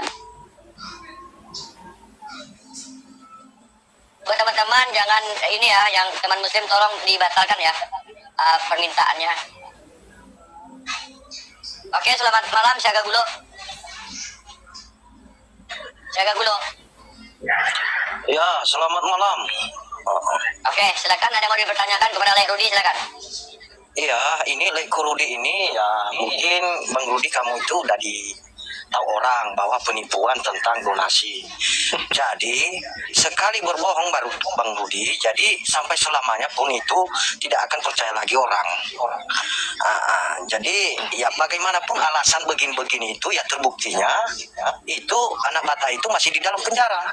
G: Buat teman-teman jangan ini ya, yang teman Muslim tolong dibatalkan ya permintaannya. Oke, selamat malam Siaga Gulo.
L: Ya, selamat malam.
G: Oke, silakan, ada yang mau dipertanyakan kepada Lek Rudi, silakan.
L: Iya, ini Lek Rudi ini ya mungkin Bang Rudi kamu itu udah tahu orang bahwa penipuan tentang donasi. Jadi sekali berbohong baru Bang Rudi, jadi sampai selamanya pun itu tidak akan percaya lagi orang. Jadi ya bagaimanapun alasan begini-begini itu ya terbuktinya itu anak bata itu masih di dalam penjara.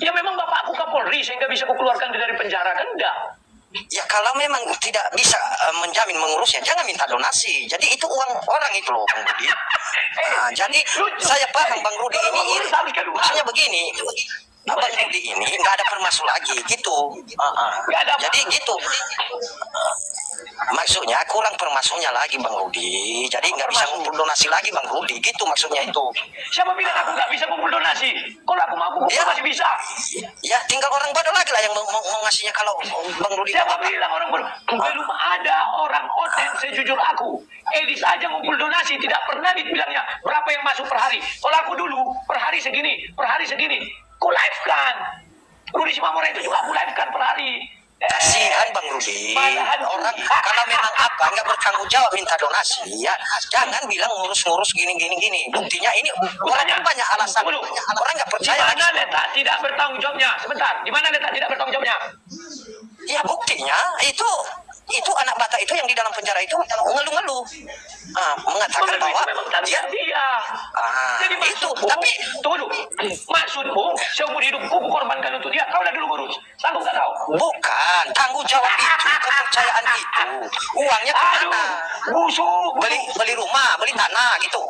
C: Ya memang bapakku Kapolri sehingga bisa kukeluarkan dari penjara kan enggak?
L: Ya kalau memang tidak bisa menjamin mengurusnya, jangan minta donasi. Jadi itu uang orang itu loh Bang Rudi. Jadi saya paham Bang Rudi ini maksudnya begini, Bang Rudi ini nggak ada permasuk lagi gitu. Jadi gitu. Maksudnya kurang permasuknya lagi Bang Rudi. Jadi nggak bisa ngumpul donasi lagi Bang Rudi. Gitu maksudnya itu.
C: Siapa bilang aku nggak bisa ngumpul donasi?
L: donasinya kalau Bang Rudi?
C: Siapa bilang orang belum ada orang oten sejujur aku. Edis aja ngumpul donasi tidak pernah dibilangnya berapa yang masuk per hari. Kalau aku dulu per hari segini, ku live kan. Rudi Simamora itu juga ku live kan per hari.
L: Kasihan Bang Rudi, orang kalau memang apa nggak bertanggung jawab minta donasi ya jangan bilang ngurus-ngurus gini. Buktinya ini orang banyak alasan, orang nggak percaya.
C: Di mana letak tidak bertanggung jawabnya? Sebentar, di mana letak tidak bertanggung jawabnya?
L: Ya buktinya itu anak Batak itu yang di dalam penjara itu ngeluh-ngeluh, mengatakan bahwa dia. Jadi itu, tapi
C: tunggu dulu. Maksudmu seumur hidupku kukorbankan untuk dia? Kau udah dulu ngurus, sanggup gak kau?
L: Bukan, tanggung jawab itu, kepercayaan itu, uangnya kemana?
C: Busuk.
L: Beli rumah, beli tanah gitu.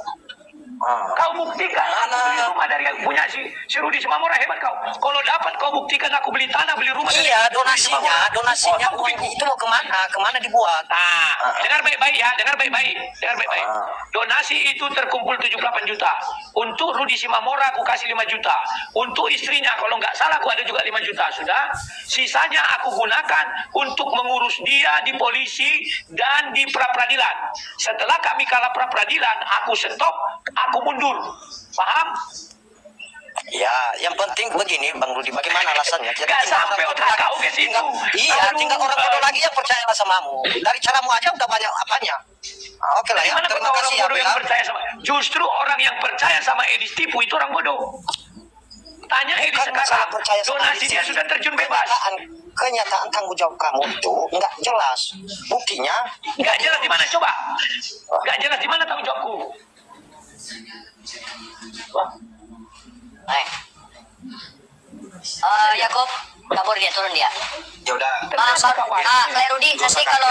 C: Kau buktikan beli rumah dari yang punya si Rudi Simamora, hebat kau. Kalau dapat kau buktikan aku beli tanah, beli rumah.
L: Iya, donasinya uang itu mau kemana dibuat?
C: Dengar baik-baik ya, dengar baik-baik. Donasi itu terkumpul 78 juta. Untuk Rudi Simamora aku kasih 5 juta. Untuk istrinya kalau nggak salah aku ada juga 5 juta sudah. Sisanya aku gunakan untuk mengurus dia di polisi dan di pra-peradilan. Setelah kami kalah pra-peradilan, aku stop. Aku mundur, paham?
L: Ya, yang penting begini, Bang Rudi, bagaimana alasannya?
C: Gak sampai otak kau ke situ.
L: Iya, tinggal orang bodoh lagi yang percaya samamu. Dari caramu aja udah banyak apanya. Oke lah ya, terima kasih ya.
C: Yang percaya sama, justru orang yang percaya sama Edis tipu itu orang bodoh. Tanya Edis sekarang, donasi dia sudah terjun bebas.
L: Kenyataan tanggung jawab kamu itu nggak jelas. Buktinya
C: nggak jelas di mana coba? Nggak jelas di mana tanggung jawabku?
G: Yakob kabur dia, turun dia.
L: Ya udah.
G: Clay Rudi nanti kalau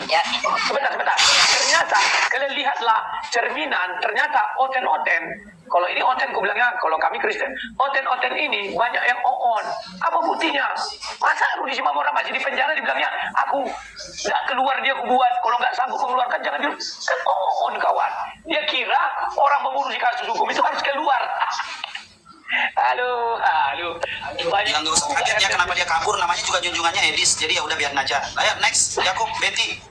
C: ya sebentar. Ternyata kalian lihatlah cerminan, ternyata oten. Kalau ini oten, aku bilangnya kalau kami Kristen, oten ini banyak yang on. Apa buktinya? Masa Rudi Simamora masih di penjara dibilangnya aku nggak keluar dia aku buat. Kalau nggak sanggup mengeluarkan jangan bilang kan on kawan. Dia kira orang mengurusi kasus hukum itu harus keluar. Halo.
F: Yang gak usah kaget ya kenapa dia kabur, namanya juga junjungannya Edis, jadi ya udah biarin aja. Ayo next, Yakob, Betty.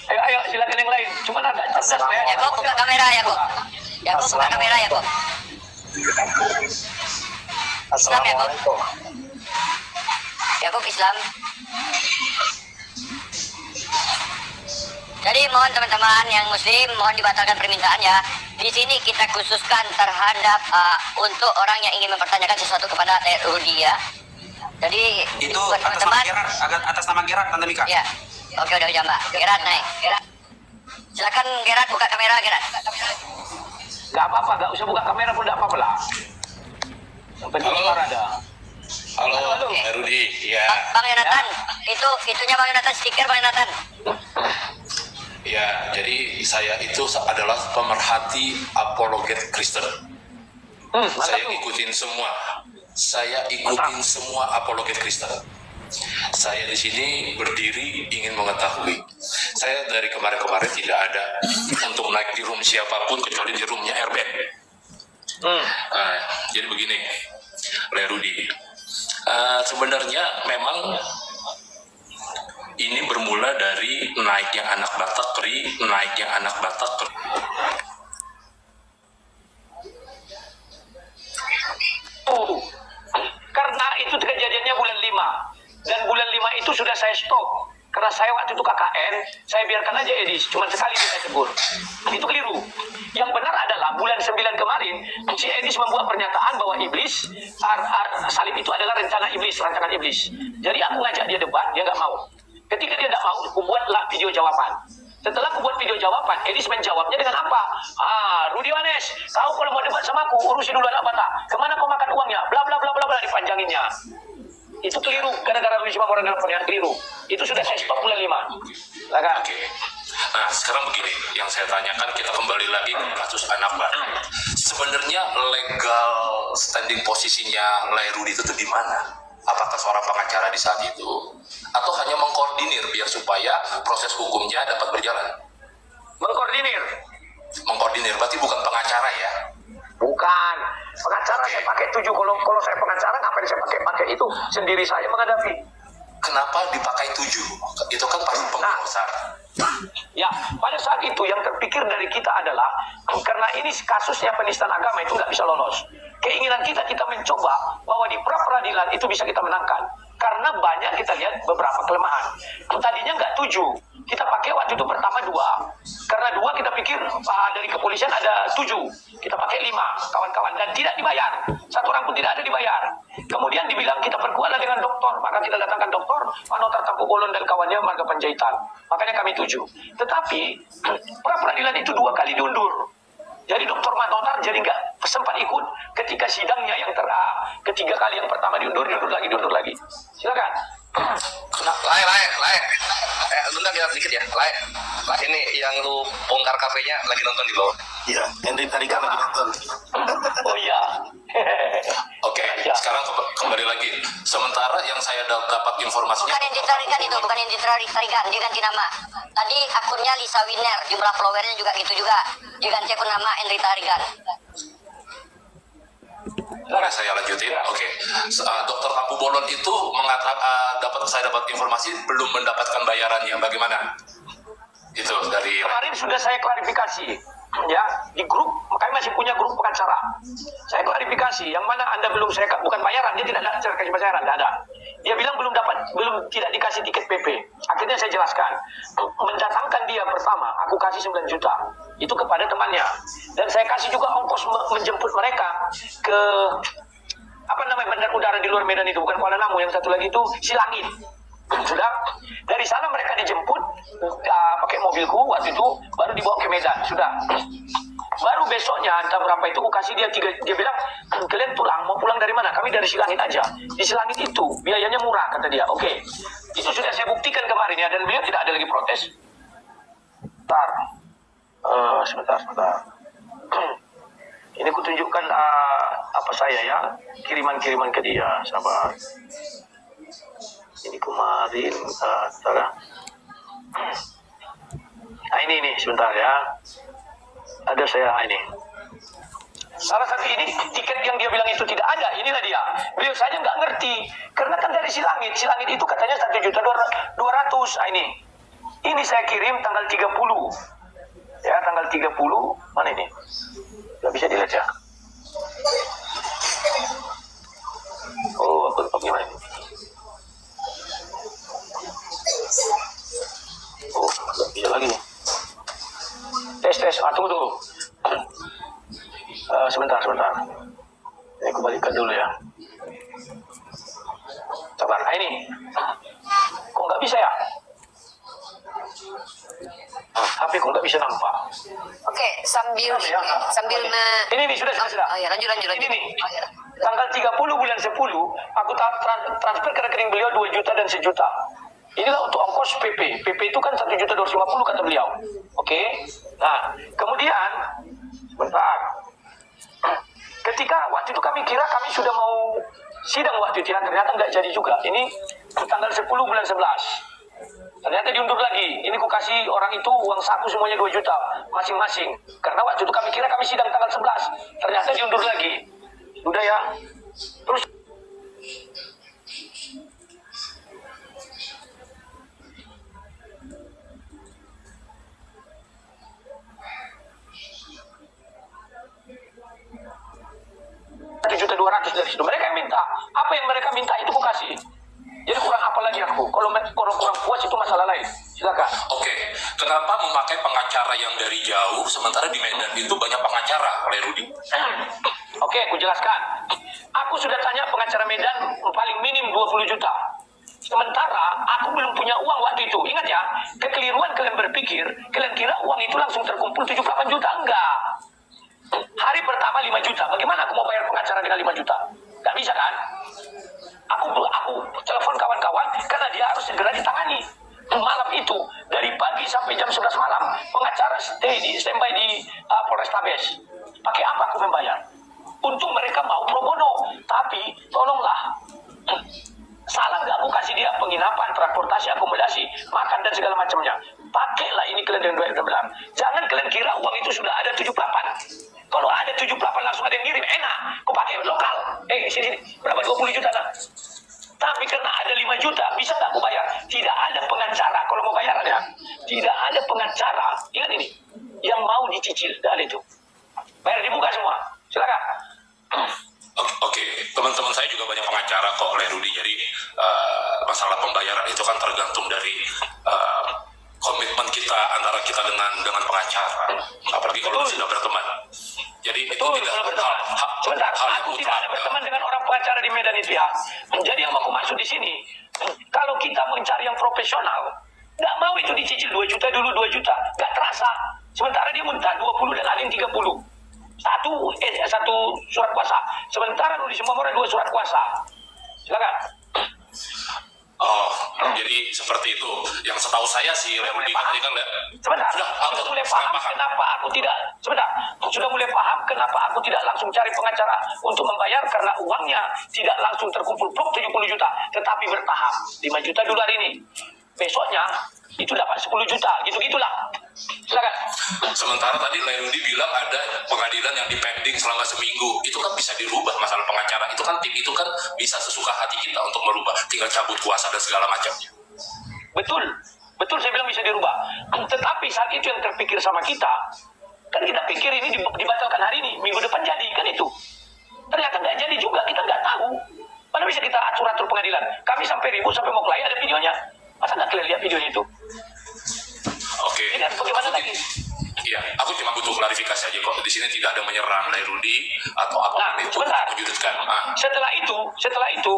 C: Ayo silakan yang lain. Cuma agak cerdas ya.
G: Yakob buka kamera Yakob. Yakob buka kamera Yakob. Islam Yakob. Yakob Islam. Jadi mohon teman-teman yang muslim mohon dibatalkan permintaannya. Di sini kita khususkan terhadap untuk orang yang ingin mempertanyakan sesuatu kepada Rudi ya. Jadi
F: itu teman-teman atas nama Gerard, Tante Mika.
G: Ya. Oke udah Mbak. Gerard naik. Silakan Gerard buka kamera Gerard.
C: Gak apa-apa, gak usah buka kamera pun gak apa-apa lah. Yang penting suara ada.
H: Halo. Rudi. Ya.
G: Bang Yonatan, itunya Bang Yonatan, stiker Bang Yonatan.
H: Ya, jadi saya itu adalah pemerhati apologet Kristen. Saya ikutin semua. Semua apologet Kristen. Saya di sini berdiri ingin mengetahui. Saya dari kemarin-kemarin tidak ada untuk naik di room siapapun kecuali di roomnya Airbag. Jadi begini, Rudi. Sebenarnya memang ini bermula dari naiknya anak Batak Kri.
C: Karena itu kejadiannya bulan 5. Dan bulan 5 itu sudah saya stop. Karena saya waktu itu KKN, saya biarkan aja Edis. Cuma sekali saya tegur. Itu keliru. Yang benar adalah bulan 9 kemarin, si Edis membuat pernyataan bahwa iblis, salib itu adalah rancangan iblis. Jadi aku ngajak dia debat, dia nggak mau. Ketika dia tidak mau, aku buatlah video jawaban. Setelah aku buat video jawaban, Edis menjawabnya dengan apa? Rudi Wanes, kau kalau mau debat sama aku, urusi dulu anak Batak. Kemana kau makan uangnya? Bla bla bla bla bla, dipanjanginnya. Itu keliru, gara-gara Rudi Simamora nelfonnya keliru. Itu sudah saya stop bulan 5.
H: Oke. Nah, sekarang begini, yang saya tanyakan kita kembali lagi ke kasus anak Batak. Sebenarnya legal standing posisinya Rudi itu di mana? Apakah seorang pengacara di saat itu atau hanya mengkoordinir biar supaya proses hukumnya dapat berjalan?
C: Mengkoordinir
H: berarti bukan pengacara ya?
C: Bukan. Pengacara saya pakai 7. Kalau saya pengacara ngapain saya pakai itu? Sendiri saya menghadapi.
H: Kenapa dipakai 7? Itu kan pasti pemborosan.
C: Ya, pada saat itu yang terpikir dari kita adalah karena ini kasusnya penistaan agama itu nggak bisa lolos. Keinginan kita mencoba bahwa di pra peradilan itu bisa kita menangkan. Karena banyak kita lihat beberapa kelemahan. Tadinya nggak 7. Kita pakai waktu itu pertama 2. Karena 2 kita pikir dari kepolisian ada 7. Kita pakai 5 kawan-kawan dan tidak dibayar. Satu orang pun tidak ada dibayar. Kemudian dibilang kita perkuatlah dengan doktor. Maka kita datangkan doktor, Pak Notar Tampu Bolon dan kawannya Marga Panjaitan. Makanya kami 7. Tetapi pra peradilan itu 2 kali diundur. Jadi Dr. Manotar jadi nggak sempat ikut ketika sidangnya yang ketiga kali. Yang pertama diundur lagi. Silakan.
I: Lai. Bentar kita sedikit ya. Lai, ini yang lu bongkar kafenya lagi nonton di bawah.
F: Iya, Henry Tarigan lagi nonton.
C: Oh iya.
H: Oke, sekarang kembali lagi. Sementara yang saya dapat informasinya.
G: Bukan yang ditarikan itu, bukan yang ditarikan, dia ganti nama. Tadi akunnya Lisa Winner, jumlah followernya juga gitu juga. Diganti akun nama Henry Tarigan.
H: Boleh saya lanjutin? Oke. Dokter Tampu Bolon itu saya dapat informasi belum mendapatkan bayarannya. Bagaimana? Itu dari
C: kemarin sudah saya klarifikasi. Ya, di grup, makanya masih punya grup pengacara. Saya klarifikasi, yang mana Anda belum bukan bayaran, dia tidak ada kasih bayaran, tidak ada. Dia bilang tidak dikasih tiket PP. Akhirnya saya jelaskan, mendatangkan dia pertama, aku kasih 9 juta. Itu kepada temannya. Dan saya kasih juga ongkos menjemput mereka ke bandar udara di luar Medan itu, bukan Kuala Namu, yang satu lagi itu Silangit. Sudah, dari sana mereka dijemput pakai mobilku waktu itu, baru dibawa ke Medan. Sudah, baru besoknya entah berapa itu aku kasih dia 3. Dia bilang, kalian mau pulang dari mana? Kami dari Silangit aja. Di Silangit itu biayanya murah, kata dia. Oke, itu sudah saya buktikan kemarin ya, dan beliau tidak ada lagi protes. Sebentar. Ini kutunjukkan apa saya ya, kiriman ke dia, sabar. Ini kemarin, ini sebentar ya. Ada saya ini. Salah satu ini tiket yang dia bilang itu tidak ada, inilah dia. Beliau saja nggak ngerti, karena kan dari Silangit itu katanya 1.200.000. Ini saya kirim tanggal 30. Ya, tanggal 30, mana ini? Nggak bisa dilihat ya. Oh, aku lupa gimana ini. Oh, nggak bisa lagi nih. Tes, tunggu dulu. Sebentar. Ini kembalikan dulu ya. Sabar, ini. Kok nggak bisa ya? HP kok nggak bisa nampak.
E: Oke, sambil
C: ini sudah.
E: Oh ya, lanjut.
C: Ini nih. Tanggal 30 bulan 10, aku transfer ke rekening beliau 2 juta dan 1 juta. Inilah untuk ongkos PP. PP itu kan 1.250.000 kata beliau. Oke. Nah, kemudian bentar. Ketika waktu itu kami kira kami sudah mau sidang waktu itu, ternyata nggak jadi juga. Ini tanggal 10 bulan 11. Ternyata diundur lagi. Ini ku kasih orang itu uang saku semuanya 2 juta masing-masing. Karena waktu itu kami kira kami sidang tanggal 11. Ternyata diundur lagi. Udah ya. Terus $1.200.000 dari situ. Mereka yang minta. Apa yang mereka minta itu ku kasih. Jadi kurang apa lagi aku? Kalau kurang puas itu masalah lain. Silakan.
H: Oke, kenapa memakai pengacara yang dari jauh sementara di Medan itu banyak pengacara oleh Rudi?
C: Oke, aku jelaskan. Aku sudah tanya pengacara Medan paling minim 20 juta. Sementara aku belum punya uang waktu itu. Ingat ya, kekeliruan kalian berpikir, kalian kira uang itu langsung terkumpul 78 juta. Enggak. Hari pertama 5 juta. Bagaimana aku mau bayar pengacara dengan 5 juta? Gak bisa kan? Aku telepon kawan-kawan karena dia harus segera ditangani. Malam itu dari pagi sampai jam 11 malam pengacara standby di Polrestabes. Pakai apa aku membayar? Untung mereka mau pro bono, tapi tolonglah. Salah nggak aku kasih dia penginapan, transportasi, akomodasi, makan dan segala macamnya. Pakailah ini kalian dengan benar. Jangan kalian kira uang itu sudah ada 78. Kalau ada 78 langsung ada yang ngirim, enak. Kau pakai sini. Berapa 20 juta nah. Tapi karena ada 5 juta, bisa nggak aku bayar? Tidak ada pengacara kalau mau bayar ada. Tidak ada pengacara. Ingat ini, yang mau dicicil, tidak ada itu. Bayar dibuka semua. Silakan.
M: Oke, teman-teman saya juga banyak pengacara kok, oleh Rudi. Jadi masalah pembayaran itu kan tergantung dari komitmen kita antara kita dengan pengacara. Apalagi kalau sudah berteman. Jadi
C: betul,
M: itu tidak
C: sebentar, aku tidak ada berteman dengan orang pengacara di Medan itu ya. Jadi yang aku maksud di sini, kalau kita mencari yang profesional, nggak mau itu dicicil 2 juta dulu 2 juta, nggak terasa. Sementara dia minta 20 dan Alin 30. Satu surat kuasa. Sementara Rudi Sumamura 2 surat kuasa. Silakan.
M: Oh, jadi seperti itu. Yang setahu saya sih, Rudi tadi kan
C: sebentar, sudah mulai paham kenapa aku tidak langsung cari pengacara untuk membayar karena uangnya tidak langsung terkumpul 70 juta, tetapi bertahap. 5 juta dulu hari ini. Besoknya itu dapat 10 juta, gitu-gitulah. Silakan.
M: Sementara tadi Rudi bilang ada pengadilan yang dipending selama seminggu. Itu kan bisa dirubah masalah pengacara. Itu kan tim itu kan bisa sesuka hati kita untuk merubah. Tinggal cabut kuasa dan segala macamnya.
C: Betul. Betul saya bilang bisa dirubah. Tetapi saat itu yang terpikir sama kita, kan kita pikir ini dibatalkan hari ini, minggu depan jadi, kan itu. Ternyata nggak jadi juga, kita nggak tahu. Mana bisa kita atur-atur pengadilan. Kami sampai ribut, sampai mau klien, ada videonya. Masa nggak kalian lihat videonya itu?
M: Oke.
C: Ini bagaimana lagi?
M: Iya, aku cuma butuh klarifikasi aja kok. Di sini tidak ada menyerang dari Rudi atau apapun itu menyudutkan.
C: Setelah itu,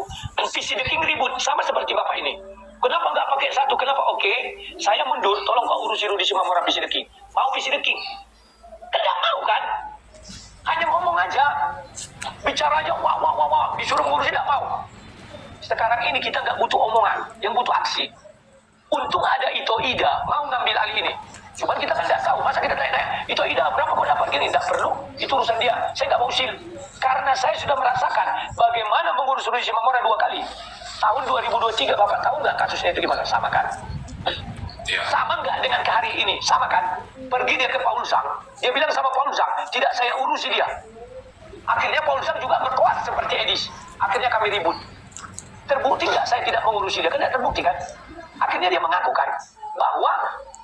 C: visi The King ribut sama seperti bapak ini. Kenapa nggak pakai satu? Kenapa? Oke, saya mundur. Tolong kau urusi Rudi Sumamura visi The King. Mau visi The King? Tidak mau kan? Hanya ngomong aja, bicara aja. Wah. Disuruh ngurusin tidak mau. Sekarang ini kita nggak butuh omongan, yang butuh aksi. Untung ada Ito Ida mau ngambil alih ini. Cuman kita kan nggak tahu, masa kita tanya, Ito Ida berapa kau dapat gini? Nggak perlu, itu urusan dia. Saya nggak mau usil. Karena saya sudah merasakan bagaimana mengurus Rudi Sumamura 2 kali. Tahun 2023, Bapak tahu nggak kasusnya itu gimana? Sama kan? Sama nggak dengan ke hari ini? Sama kan? Pergi dia ke Paul Sang. Dia bilang sama Paul Sang, tidak saya urusi dia. Akhirnya Paul Sang juga berkuat seperti Edis. Akhirnya kami ribut. Terbukti nggak saya tidak mengurusi dia? Kan tidak terbukti kan? Akhirnya dia mengaku kan bahwa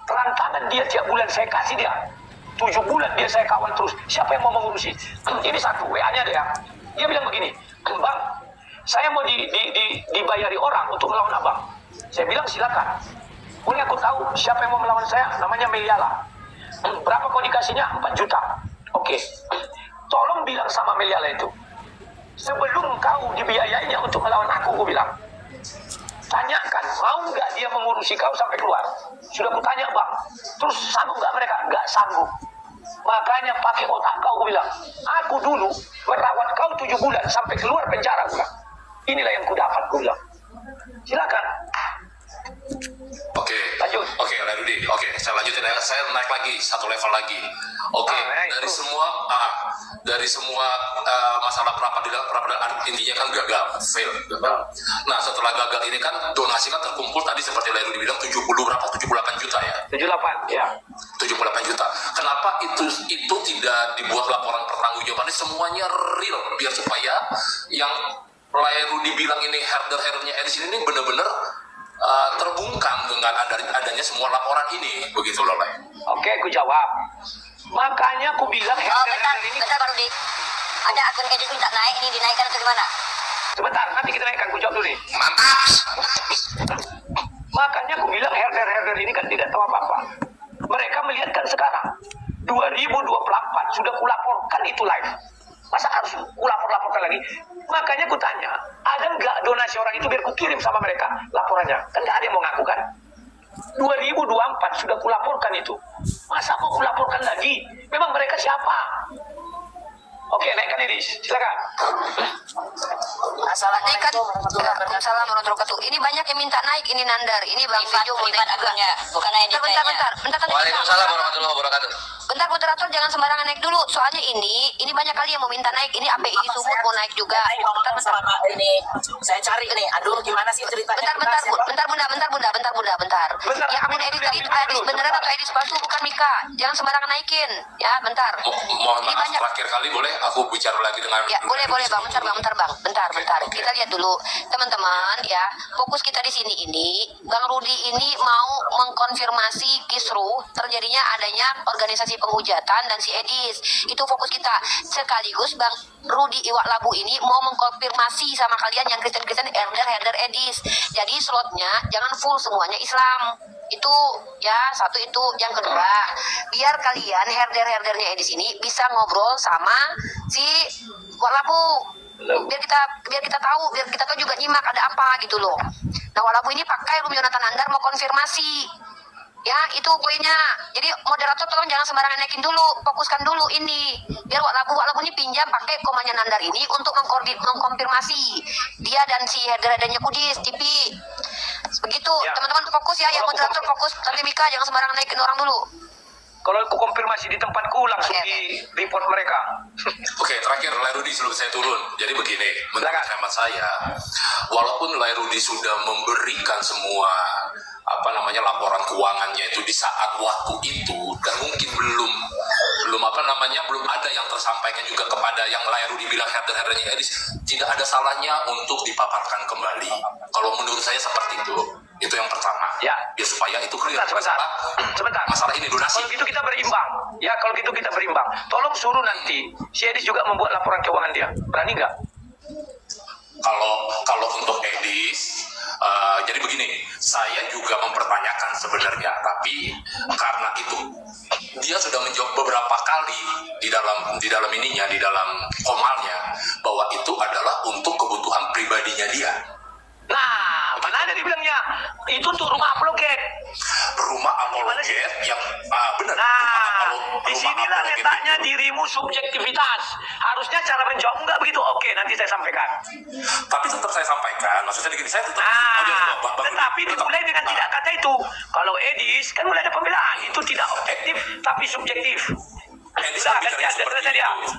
C: rantangan dia tiap bulan saya kasih dia 7 bulan dia saya kawal terus. Siapa yang mau mengurusi? Ini satu WA-nya ada ya. Dia bilang begini, Bang, saya mau dibayari orang untuk melawan abang. Saya bilang silakan. Boleh aku tahu siapa yang mau melawan saya? Namanya Meliala. Berapa kau dikasihnya? 4 juta. Oke. Tolong bilang sama Meliala itu, sebelum kau dibiayainya untuk melawan aku bilang, tanyakan, mau nggak dia mengurusi kau sampai keluar? Sudah kutanya bang, terus sanggup nggak mereka? Nggak sanggup. Makanya pakai otak kau, bilang, aku dulu merawat kau 7 bulan sampai keluar penjara, bilang. Inilah yang kudapat, bilang. Silakan.
M: Oke, Rudi. Oke, saya lanjutin ya. Saya naik lagi satu level lagi. Oke, dari semua masalah peradilan intinya kan gagal, fail. Nah, setelah gagal ini kan donasi kan terkumpul tadi seperti Rudi bilang 78 juta ya.
C: 78 ya.
M: 78 juta. Kenapa itu tidak dibuat laporan pertanggungjawabannya semuanya real biar supaya yang Rudi bilang ini herdernya Edis ini benar-benar terbungkam dengan adanya semua laporan ini, begitu loh, Le.
C: Oke, aku jawab. Makanya aku bilang
G: bentar Pak Rudi. Ada akun Edis minta naik, ini dinaikkan atau gimana?
C: Sebentar, nanti kita naikkan, aku jawab dulu nih.
M: Mantap.
C: Makanya aku bilang herder ini kan tidak tahu apa-apa. Mereka melihatkan sekarang 2024 sudah kulaporkan itu live. Masa harus kulapor-laporkan lagi? Makanya ku tanya, ada nggak donasi orang itu biar ku kirim sama mereka laporannya? Kan nggak ada yang mau ngaku kan? 2024 sudah kulaporkan itu. Masa mau kulaporkan lagi? Memang mereka siapa? Oke, naikkan ini, silakan.
E: Assalamualaikum warahmatullahi wabarakatuh. Ini banyak yang minta naik, ini Nandar, ini Bang Video mau naik juga.
G: Bukan
E: Bentar.
I: Waalaikumsalam warahmatullahi wabarakatuh.
E: Bentar moderator jangan sembarangan naik dulu. Soalnya ini banyak kali yang mau minta naik. Ini API Sumut mau naik juga. Bentar.
A: Ini saya cari nih. Aduh, gimana sih ceritanya?
E: Bentar bunda. Yang akun edit tadi itu edit beneran atau edit palsu bukan Mika. Jangan sembarangan naikin. Ya, bentar.
M: Mohon maaf, terakhir kali boleh aku bicara lagi dengan...
E: Ya, boleh bang. Bentar. Kita lihat dulu. Teman-teman ya, fokus kita di sini ini. Bang Rudi ini mau mengkonfirmasi kisruh terjadinya adanya organisasi penghujatan dan si Edis. Itu fokus kita. Sekaligus Bang Rudi Iwak Labu ini mau mengkonfirmasi sama kalian yang Kristen-Kristen herder Edis. Jadi slotnya jangan full semuanya Islam. Itu ya, satu itu. Yang kedua, biar kalian herdernya Edis ini bisa ngobrol sama si Iwak Labu. Biar kita tahu juga nyimak ada apa gitu loh. Nah, Iwak Labu ini pakai Rum Yonatan Andar mau konfirmasi. Ya, itu poinnya. Jadi moderator tolong jangan sembarangan naikin dulu, fokuskan dulu ini. Biar Wak Labu ini pinjam pakai komanya Nandar ini untuk mengkonfirmasi dia dan si herdernya Kudis TV. Begitu, teman-teman fokus ya, yang moderator fokus. Nanti Mika jangan sembarangan naikin orang dulu.
C: Kalau aku konfirmasi di tempatku langsung di report mereka.
M: Oke, terakhir Lairudi sebelum saya turun. Jadi begini, menurut hemat saya, walaupun Lairudi sudah memberikan semua laporan keuangannya itu di saat waktu itu, dan mungkin belum ada yang tersampaikan juga kepada yang Lairudi bilang herdernya Edis, tidak ada salahnya untuk dipaparkan kembali. Kalau menurut saya seperti itu yang pertama. Ya, biar supaya itu clear.
C: Sebentar.
M: Masalah ini donasi.
C: Kalau gitu kita berimbang. Ya, kalau gitu kita berimbang. Tolong suruh nanti si Edis juga membuat laporan keuangan dia. Berani nggak?
M: Kalau untuk Edis, jadi begini, saya juga mempertanyakan sebenarnya, tapi karena itu dia sudah menjawab beberapa kali di dalam ininya, di dalam komalnya, bahwa itu adalah untuk kebutuhan pribadinya dia.
C: Nah, mana ada dibilangnya itu untuk rumah apologet.
M: Rumah apologet yang benar.
C: Nah, disinilah letaknya dirimu subjektivitas. Harusnya cara menjawab enggak begitu. Oke, nanti saya sampaikan.
M: Tapi tetap saya sampaikan. Maksudnya begini, saya tetap.
C: Tetapi dimulai dengan tidak kata itu. Kalau Edis kan mulai ada pembelaan. Itu tidak objektif, tapi subjektif.
M: Edis bicaranya seperti itu.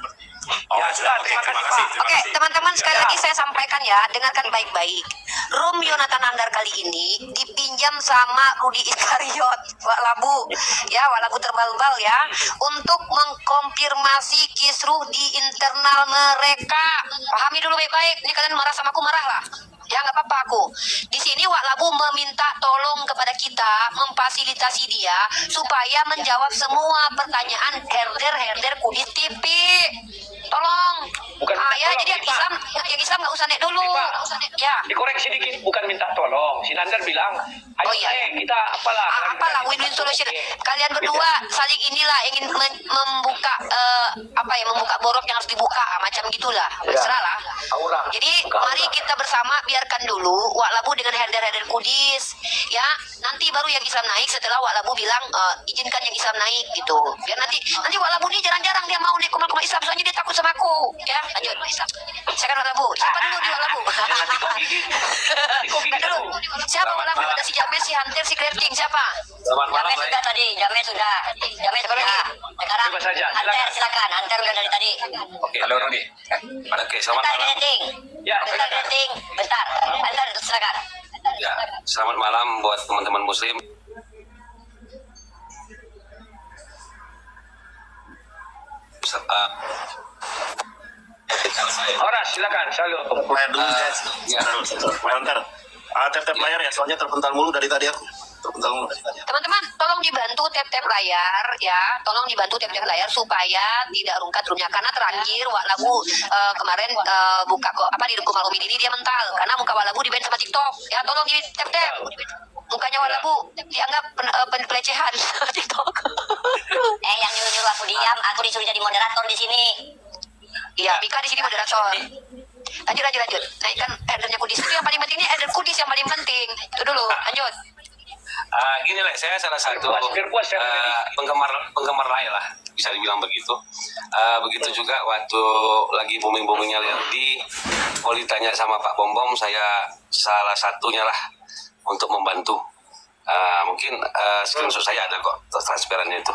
C: Ya sudah, terima kasih Pak.
E: Oke, teman-teman sekali lagi saya sampaikan ya, dengarkan baik-baik. Rum Yonatan Andar kali ini dipinjam sama Rudi Iskariot, Wak Labu. Ya, Wak Labu terbal-bal ya, untuk mengkonfirmasi kisruh di internal mereka. Pahami dulu baik-baik. Ini kalian marah sama aku, marahlah. Ya nggak apa-apa aku. Di sini Wak Labu meminta tolong kepada kita memfasilitasi dia supaya menjawab semua pertanyaan herder Kudis TV. Tolong. Ya, jadi yang Islam nggak usah naik dulu. Ya.
C: Dikoreksi dikit, bukan minta tolong. Si Nandar bilang, ayo kita apalah
E: win-win solution. Kalian berdua saling ingin membuka membuka borok yang harus dibuka, macam gitulah. Terserah lah. Jadi mari kita bersama biarkan dulu Wak Labu dengan herder Kudis. Ya, nanti baru yang Islam naik setelah Wak Labu bilang izinkan yang Islam naik gitu. Biar nanti Wak Labu ini jarang-jarang dia mau naik kumal Islam, soalnya dia takut sama aku. Ya, lanjut. Saya kan Wak Labu. Siapa dulu di Wak Labu? Dulu. Siapa Wak Labu? Ada si Jamil, si Hantir, si Klerting. Siapa?
G: Jamil sudah tadi. Jamil sudah. Sekarang Hantir silakan. Hantir udah dari tadi.
I: Oke, halo Rudi. Oke, selamat malam.
G: Bentar, bentar. Hantir silakan.
I: Ya, selamat malam buat teman-teman Muslim.
C: Horas, silakan. Selalu.
F: Layar dulu guys. Bentar. Tap-tap layar ya, soalnya terpental mulu dari tadi aku.
E: Teman-teman, tolong dibantu tap-tap layar ya. Tolong dibantu tap-tap layar supaya tidak rungkat roomnya. Karena terakhir Wak Labu kemarin buka di Kumal Umin ini dia mental karena muka Wak Labu di-ban sama TikTok. Ya, tolong di tap-tap. Mukanya Wak Labu dianggap pelecehan TikTok.
G: Yang nyuruh aku diam, aku disuruh jadi moderator di sini.
E: Iya, Mika di sini moderator. Lanjut. Naikkan herdernya Kudis. Itu yang paling penting, ini herder Kudis yang paling penting. Itu dulu, lanjut.
I: Gini lah, saya salah satu penggemar lain lah, bisa dibilang begitu. Begitu juga waktu lagi booming-boomingnya Lairudi, kalau ditanya sama Pak Bom, saya salah satunya lah untuk membantu Mungkin screenshot saya ada kok transparannya itu.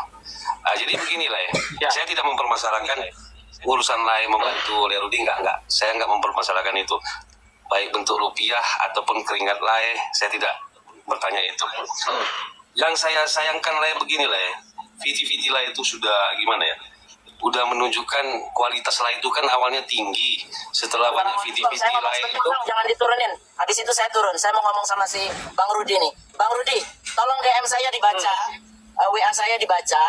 I: Jadi begini lah ya. Saya tidak mempermasalahkan urusan lain membantu Le Rudi, enggak. Saya enggak mempermasalahkan itu. Baik bentuk rupiah ataupun keringat Lai, saya tidak bertanya itu. Yang saya sayangkan Lai begini lah ya. VT Lai itu sudah gimana ya? Udah menunjukkan kualitas Lai itu kan awalnya tinggi. Setelah banyak VT Lai itu,
A: jangan diturunin. Habis itu saya turun. Saya mau ngomong sama si Bang Rudi nih. Bang Rudi, tolong DM saya dibaca, WA saya dibaca.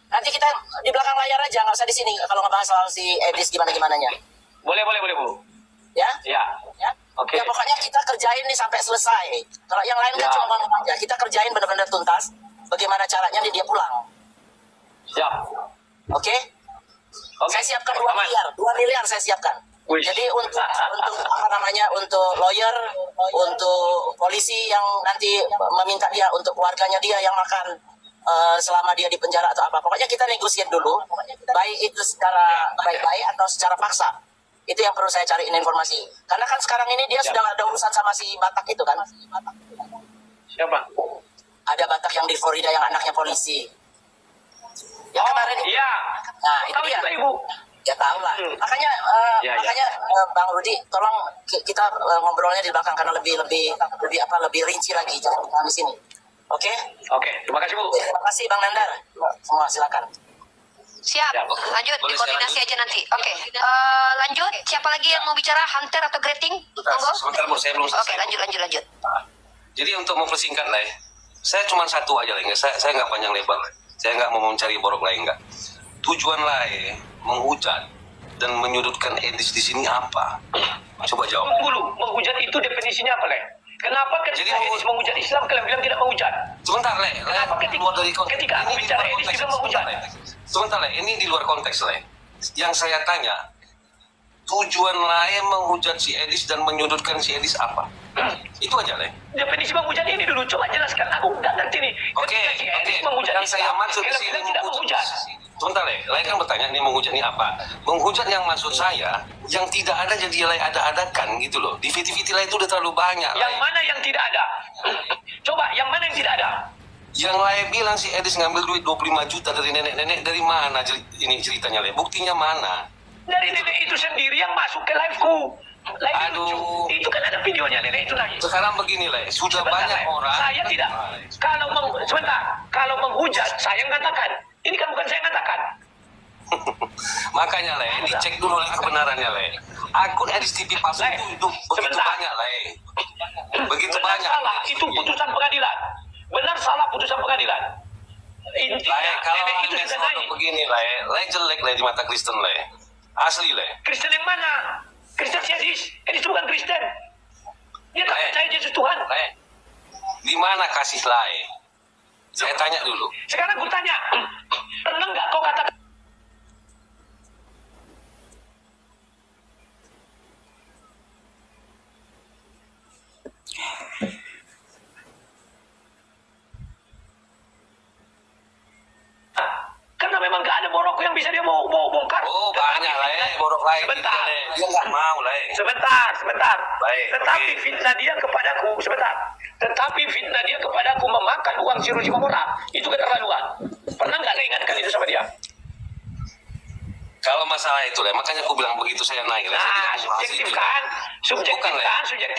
A: Nanti kita di belakang layar aja, nggak usah di sini. Kalau ngebahas soal si Edis gimana-gimananya.
C: Boleh Bu.
A: Ya?
C: Ya. Oke.
A: Ya pokoknya kita kerjain nih sampai selesai. Kalau yang lain kan cuma ngomong aja. Kita kerjain benar-benar tuntas. Bagaimana caranya nih dia pulang.
C: Siap.
A: Oke? Saya siapkan 2 miliar saya siapkan. Jadi untuk apa namanya, untuk lawyer, untuk polisi yang nanti meminta dia, untuk keluarganya dia yang makan selama dia di penjara atau apa. Pokoknya kita negosiasi dulu, baik itu secara baik-baik atau secara paksa. Itu yang perlu saya cariin informasi. Karena kan sekarang ini dia sudah ada urusan sama si Batak itu kan.
C: Siapa?
A: Ada Batak yang di Florida yang anaknya polisi. Yang kemarin itu.
C: Iya.
A: Nah, itu dia.
C: Ibu.
A: Ya tahu lah. Makanya Bang Rudi, tolong kita ngobrolnya di belakang karena lebih rinci lagi, jangan di sini. Oke?
C: Oke, terima kasih Bu.
A: Terima kasih Bang Nandar. Semua silakan.
E: Siap, lanjut, dikoordinasi aja nanti. Oke, lanjut. Siapa lagi yang mau bicara? Hunter atau Greting? Monggo.
I: Sebentar Bu, saya belum selesai.
E: Oke, lanjut.
I: Jadi untuk mempersingkat lah ya, saya cuma satu aja lah, saya nggak panjang lebar. Saya nggak mau mencari borok lain, nggak. Tujuan lain menghujat dan menyudutkan Edis di sini apa? Coba jawab.
C: Dulu, menghujat itu definisinya apa, Le? Kenapa ketika Edis menghujat Islam, kalian bilang tidak menghujat?
I: Sebentar, Le.
C: Kenapa ketika aku bicara Edis juga menghujat?
I: Sebentar, Le. Ini di luar konteks, Le. Yang saya tanya, tujuan lain menghujat si Edis dan menyudutkan si Edis apa? Itu aja, Le.
C: Definisi menghujat ini dulu, coba jelaskan. Aku nggak ngerti nih.
I: Oke. Yang saya maksud di sini menghujat. Sebentar, Le kan bertanya ini menghujat ini apa? Menghujat yang maksud saya, yang tidak ada jadi Le ada-adakan gitu loh. Di VT Le itu udah terlalu banyak.
C: Yang mana yang tidak ada? Coba, yang mana yang tidak ada?
I: Yang Le bilang si Edis ngambil duit 25 juta dari nenek-nenek, dari mana ini ceritanya, Le? Buktinya mana?
C: Dari nenek itu sendiri yang masuk ke live-ku.
I: Aduh.
C: Itu kan ada videonya nenek itu lagi.
I: Sekarang begini, Le. Sudah banyak orang.
C: Saya tidak. Kalau menghujat, saya katakan. Ini kan bukan saya katakan.
I: Makanya, Le, dicek dulu kebenarannya, Le. Akun Edis TV palsu itu begitu banyak, Le. Begitu banyak.
C: Salah, itu putusan pengadilan. Benar salah putusan pengadilan. Intinya,
I: kalau
C: nenek itu sudah naik.
I: Begini, Le jelek, Le, di mata Kristen, Le. Asli, Le.
C: Kristen yang mana? Kristen si Edis. Edis itu bukan Kristen. Dia tak percaya Yesus Tuhan.
I: Le, di mana kasih Le? Saya tanya dulu.
C: Sekarang gue tanya, pernah nggak kau katakan? Karena memang nggak ada borok yang bisa dia mau bongkar.
I: Oh, banyak lah ya borok lain.
C: Sebentar.
I: Dia nggak mau lah.
C: Sebentar.
I: Baik.
C: Tetapi fitnah dia kepadaku, Tetapi fitnah dia kepadaku memakan uang si Rusi Mamora. Itu keterlaluan. Pernah nggak ingatkan itu sama dia?
I: Kalau masalah itu, Le, makanya aku bilang begitu saya naik.
C: Nah, subjektif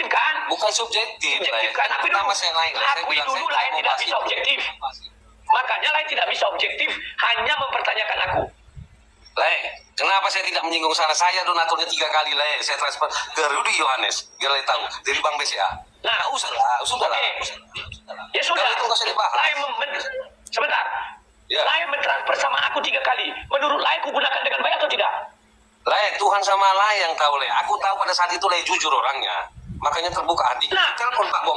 C: kan?
I: Bukan subjektif, Le.
C: Kan?
I: Pertama saya naik, Le. Saya bilang
C: dulu lain tidak bisa objektif. Makanya lain tidak bisa objektif, hanya mempertanyakan aku.
I: Le, kenapa saya tidak menyinggung sana? Saya donaturnya 3 kali, Le. Saya transfer ke Rudi Yohanes, biar Le tahu, dari Bank BCA.
C: Nah,
I: sudah lah.
C: Ya sudah.
I: Kalau itu nggak usah dibahas.
C: Sebentar.
I: Ya.
C: Lain mentransfer sama aku 3 kali. Menurut Lain ku gunakan dengan baik atau tidak?
I: Le, Tuhan sama Le yang tahu, Le. Aku tahu pada saat itu Le jujur orangnya. Makanya terbuka hati.
C: Nah,
I: telepon Pak Bom.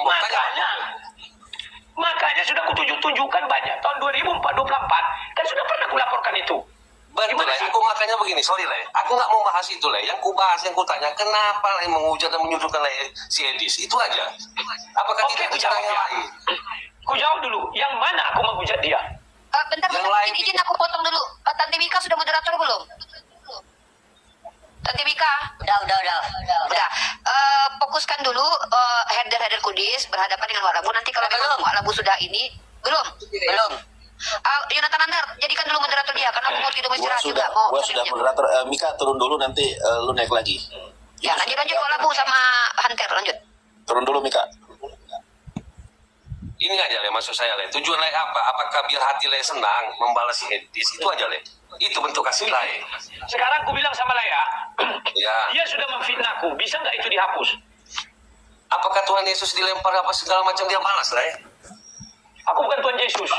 C: Makanya sudah kutunjukkan banyak. Tahun 2024 kan sudah pernah kulaporkan itu.
I: Betul, Le. Aku makanya begini, sorry, Le. Aku nggak mau bahas itu, Le. Yang ku bahas, yang ku tanya, kenapa Le menghujat dan menyudutkan Le si Edis? Itu aja. Apakah tidak bicara yang lain?
C: Ku jawab dulu. Yang mana aku menghujat dia?
E: Bentar, izin aku potong dulu. Tante Mika sudah moderator belum? Tante Mika. Udah. Fokuskan dulu header Kudis berhadapan dengan Wak Labu. Nanti kalau memang Wak Labu sudah ini belum. Yonatan Andar, jadikan dulu moderator dia karena aku mau tidur istirahat juga.
B: Gua sudah moderator. Mika turun dulu, nanti lu naik lagi.
E: Ya, lanjut Wak Labu sama Hunter, lanjut.
B: Turun dulu Mika.
I: Ini aja Le, maksud saya Le. Tujuan Le apa? Apakah biar hati Le senang membalas Edis? Itu aja Le. Itu bentuk kasih Le.
C: Sekarang aku bilang sama Lea,
I: ya.
C: Dia sudah memfitnahku. Bisa nggak itu dihapus?
I: Apakah Tuhan Yesus dilempar apa segala macam dia balas Le?
C: Aku bukan Tuhan Yesus.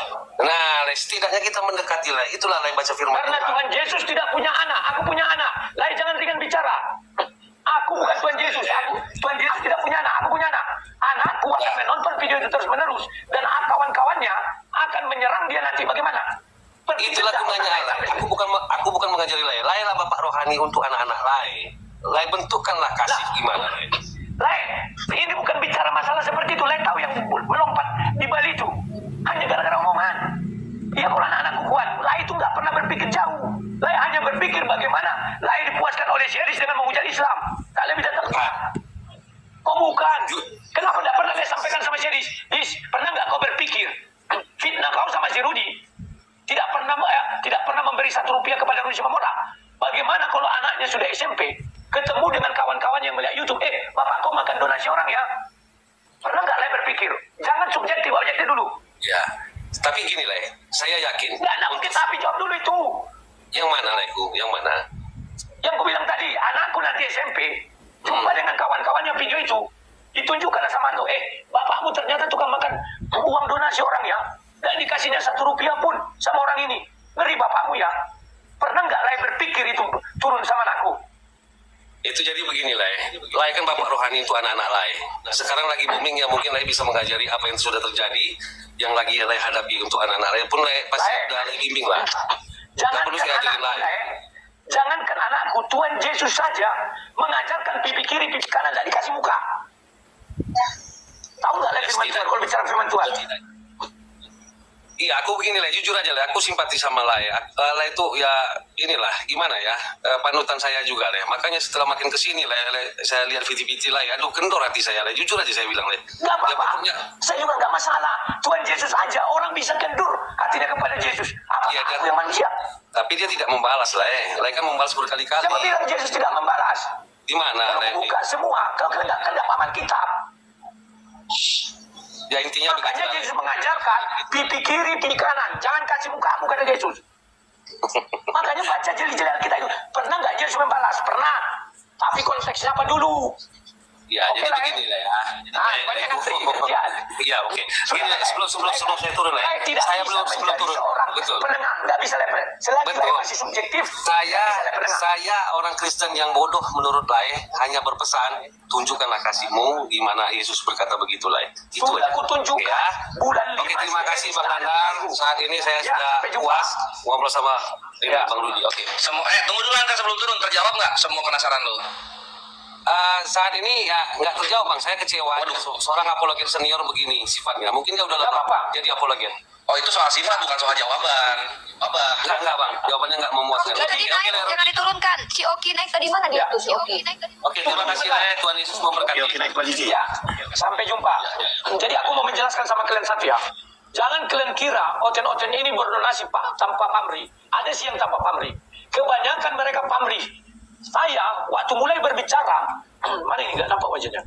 I: Nah, Le, setidaknya kita mendekati Le. Itulah Le baca firman.
C: Karena Tuhan Yesus tidak punya anak. Aku punya anak. Le, jangan ringan bicara. Aku bukan Tuhan Yesus. Tuhan Yesus tidak punya anak. Aku punya anak. Anakku akan menonton video itu terus menerus dan kawan-kawannya akan menyerang dia nanti. Bagaimana?
I: Itulah gunanya Le. Aku bukan mengajari Le. Le lah bapak rohani untuk anak-anak Le. Le bentukkanlah kasih gimana Le.
C: Le, ini bukan bicara masalah seperti itu. Le tahu yang melompat di Bali itu hanya gara-gara omongan. Iya, kalau anak-anakku kuat. Le itu nggak pernah berpikir jauh. Le hanya berpikir bagaimana Le dipuaskan oleh Syeris dengan menghujat Islam. Tak lebih datang. Kok bukan? Kenapa tidak pernah saya sampaikan sama Syeris? Pernah nggak kau berpikir fitnah kau sama si Rudi tidak pernah memberi 1 rupiah kepada Rudi Simamora? Bagaimana kalau anaknya sudah SMP ketemu dengan kawan-kawan yang melihat YouTube, bapak kau makan donasi orang ya? Pernah nggak Le berpikir? Jangan subjektif, objektif dulu.
I: Ya, tapi gini Le, saya yakin.
C: Nggak mungkin, tapi jawab dulu itu.
I: Yang mana Leku? Yang mana?
C: Yang ku bilang tadi, anakku nanti SMP jumpa dengan kawan-kawannya video itu, ditunjukkan sama tuh, bapakmu ternyata tukang makan uang donasi orang ya, dan dikasihnya 1 rupiah pun sama orang ini. Ngeri bapakmu ya. Pernah nggak Le berpikir itu turun sama anakku?
I: Itu jadi begini Le kan bapak rohani untuk anak-anak Le. Nah, sekarang lagi booming ya, mungkin Le bisa mengajari apa yang sudah terjadi, yang lagi Le hadapi untuk anak-anak Le pun Le pasti udah Le bimbing lah.
C: Jangankan anakku, Tuhan Yesus saja mengajarkan pipi kiri, pipi kanan, tidak dikasih muka. Tahu nggak Le firman Tuhan, kalau bicara firman Tuhan?
I: Iya, aku begini Le, jujur aja Le, aku simpati sama Le. Le itu ya inilah gimana ya, panutan saya juga Le. Makanya setelah makin kesini Le, saya lihat video-video Le, aduh kendor hati saya Le, jujur aja saya bilang Le.
C: Nggak apa-apa, saya juga nggak masalah. Tuhan Yesus aja orang bisa kendur hatinya kepada Yesus.
I: Iya,
C: aku yang manusia.
I: Tapi dia tidak membalas Le. Le kan membalas berkali-kali.
C: Siapa bilang Yesus tidak membalas?
I: Di mana Le?
C: Buka semua, kau kehendak paman kitab.
I: Ya intinya
C: makanya Yesus mengajarkan pipi kiri, pipi kanan, jangan kasih mukamu kata Yesus. Makanya baca jeli-jeli kita itu. Pernah nggak Yesus membalas? Pernah. Tapi konteksnya apa dulu?
I: Ya, jadi begini lah ya. Iya, oke. Begini, sebelum saya turun lah. Saya belum turun. Betul.
C: Pendengar nggak bisa lepas. Selagi masih subjektif.
I: Saya orang Kristen yang bodoh menurut Lai hanya berpesan, tunjukkanlah kasihmu di mana Yesus berkata begitu Lai. Itu
C: sudah aku tunjukkan.
I: Ya. Oke, terima kasih Bang Nandar. Saat ini saya sudah puas ngobrol sama Bang Rudi. Oke.
F: Tunggu dulu Nandar sebelum turun, terjawab nggak semua penasaran lo?
I: Saat ini ya nggak terjawab Bang, saya kecewa. Seorang apologet senior begini sifatnya, mungkin nggak udah lama jadi apologet.
F: Oh itu soal sifat bukan soal jawaban.
I: Enggak Bang, jawabannya nggak memuaskan.
E: Jadi naik, jangan diturunkan. Si Oki naik tadi mana dia tuh si Oki?
I: Oke, terima kasih lah Tuhan Yesus memberkati.
C: Oki naik lagi ya. Sampai jumpa. Jadi aku mau menjelaskan sama kalian satu ya. Jangan kalian kira oten-oten ini berdonasi Pak tanpa pamrih. Ada sih yang tanpa pamrih. Kebanyakan mereka pamrih. Saya waktu mulai berbicara, mana ini nggak nampak wajahnya?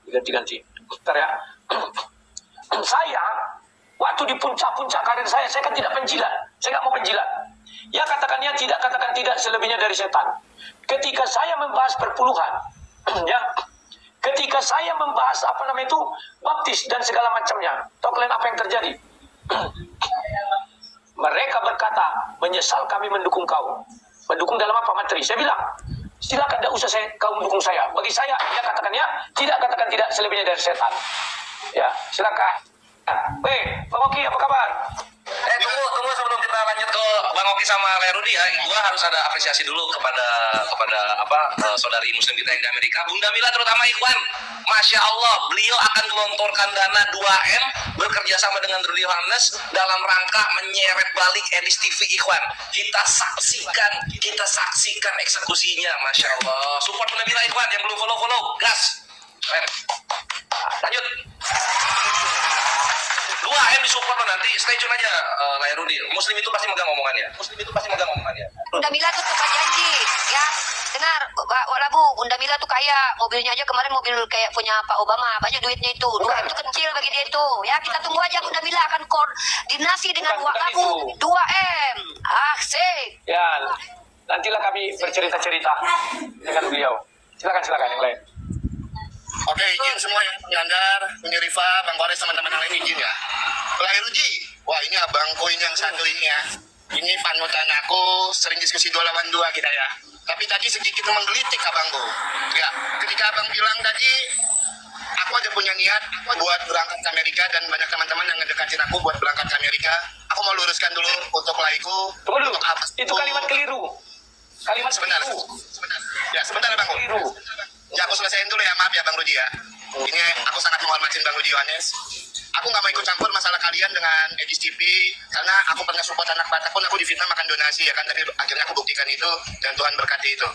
C: Diganti-ganti. Bentar ya. Saya waktu di puncak-puncak karir saya kan tidak penjilat. Saya nggak mau penjilat. Ya katakan ya tidak, katakan tidak, selebihnya dari setan. Ketika saya membahas perpuluhan, ya, ketika saya membahas baptis dan segala macamnya, tahu kalian apa yang terjadi? Mereka berkata, menyesal kami mendukung kau. Mendukung dalam apa materi? Saya bilang, silakan, tidak usah kau mendukung saya. Bagi saya, ya katakan ya, tidak katakan tidak, selebihnya dari setan. Ya, silakan. Pak Oki, apa kabar?
F: Tunggu sebelum kita lanjut ke
I: Bang Oki sama Lerudi ya, gua harus ada apresiasi dulu kepada saudari muslim kita yang di Amerika, Bunda Mila terutama Ikhwan. Masya Allah, beliau akan melontorkan dana 2M bekerja sama dengan Rudy Yohanes dalam rangka menyeret balik Edis TV Ikhwan. Kita saksikan eksekusinya, Masya Allah. Support Bunda Mila Ikhwan yang belum follow, gas. Lanjut. 2M disupport lo nanti, stay tune aja Lerudi. Muslim itu pasti megang omongannya.
E: Bunda Mila tuh suka janji, ya. Dengar, wala Bu, Bunda Mila tuh kaya. Mobilnya aja kemarin mobil kayak punya Pak Obama, banyak duitnya itu. 2M itu kecil bagi dia itu. Ya, kita tunggu aja Bunda Mila akan koordinasi dengan Wakabu 2M. Asik.
C: Ya, nantilah kami bercerita-cerita dengan beliau. Silakan yang lain.
N: Oke, izin semua ya, Nyandar, Punya Rifa, Bang Kores, teman-teman yang lain izin ya. Lerudi, wah ini abangku ini yang satu ini ya. Ini panutan aku, sering diskusi 2 lawan 2 kita ya. Tapi tadi sedikit menggelitik abangku. Ya, ketika abang bilang tadi, aku ada punya niat buat berangkat ke Amerika dan banyak teman-teman yang ngedekatin aku buat berangkat ke Amerika. Aku mau luruskan dulu untuk laiku.
C: Tunggu dulu, itu kalimat keliru.
N: Sebentar. Ya, sebentar abangku. Keliru. Ya, aku selesaiin dulu ya, maaf ya Bang Rudi ya. Ini aku sangat menghormatin Bang Rudi Yohanes. Aku nggak mau ikut campur masalah kalian dengan Edis TV, karena aku pernah support anak Batak pun aku difitnah makan donasi ya kan, tapi akhirnya aku buktikan itu dan Tuhan berkati itu.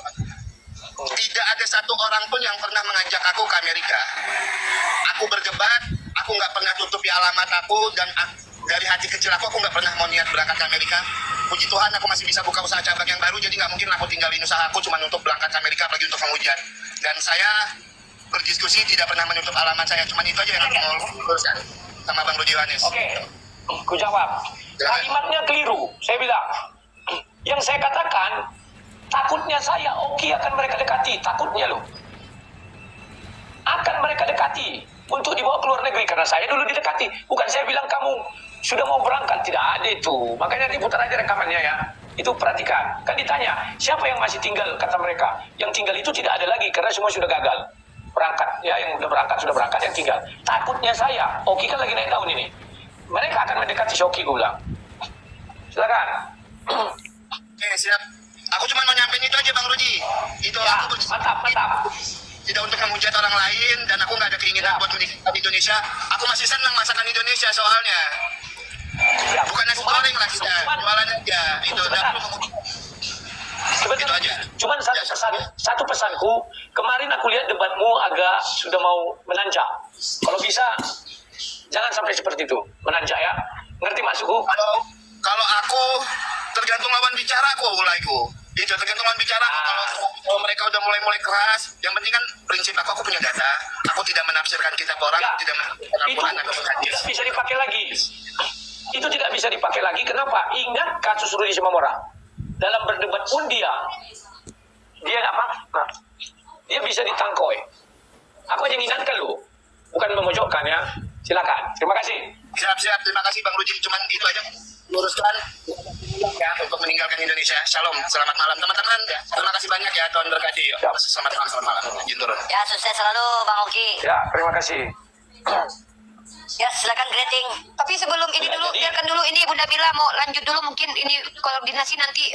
N: Tidak ada satu orang pun yang pernah mengajak aku ke Amerika. Aku berdebat, aku nggak pernah tutupi alamat aku, dan dari hati kecil aku nggak pernah mau niat berangkat ke Amerika. Puji Tuhan aku masih bisa buka usaha cabang yang baru, jadi nggak mungkin aku tinggalin usaha aku cuma untuk berangkat ke Amerika, apalagi untuk menghujat. Dan saya berdiskusi tidak pernah menutup alamat saya, cuma itu aja yang aku mau luruskan sama Bang Rudi Yohanes.
C: Oke, ku jawab. Kalimatnya keliru. Saya bilang, yang saya katakan, takutnya saya Oki akan mereka dekati, takutnya loh. Akan mereka dekati untuk dibawa ke luar negeri, karena saya dulu didekati. Bukan saya bilang kamu sudah mau berangkat, tidak ada itu. Makanya diputar aja rekamannya ya. Itu perhatikan. Kan ditanya, siapa yang masih tinggal, kata mereka. Yang tinggal itu tidak ada lagi, karena semua sudah gagal. Berangkat, ya yang sudah berangkat, yang tinggal. Takutnya saya, Oki kan lagi naik daun ini. Mereka akan mendekati si Oki, gue bilang. Silakan.
N: Oke, siap. Aku cuma mau nyampein itu aja Bang Rudi. Itu
C: ya,
N: aku
C: mantap.
N: Tidak untuk menghujat orang lain, dan aku nggak ada keinginan buat menikah di Indonesia. Aku masih senang masakan Indonesia soalnya. Ya, bukan nasi goreng lah kita, jualan aja. Itu
C: itu aja. Cuman satu pesanku, kemarin aku lihat debatmu agak sudah mau menanjak. Kalau bisa, jangan sampai seperti itu, menanjak ya. Ngerti maksudku?
N: Kalau aku tergantung lawan bicaraku, itu tergantung lawan bicaraku. Kalau mereka udah mulai keras, yang penting kan prinsip aku punya data. Aku tidak menafsirkan kitab orang, tidak menafsirkan Al-Quran atau hadis.
C: Tidak bisa dipakai lagi. Itu tidak bisa dipakai lagi. Kenapa? Ingat kasus Rudi Simamora. Dalam berdebat pun dia apa? Dia bisa ditangkoi. Aku aja ingatkan lu, bukan memojokkan ya. Silakan. Terima kasih.
N: Siap. Terima kasih Bang Rudi. Cuman itu aja. Luruskan ya untuk meninggalkan Indonesia. Shalom. Selamat malam teman-teman. Terima kasih banyak ya. Tuhan berkati. Selamat malam. Izin turun.
G: Ya, sukses selalu Bang Oki.
C: Ya, terima kasih.
G: Ya, silakan greeting.
E: Tapi sebelum ini dulu, biarkan dulu ini Bunda Mila mau lanjut dulu, mungkin ini koordinasi nanti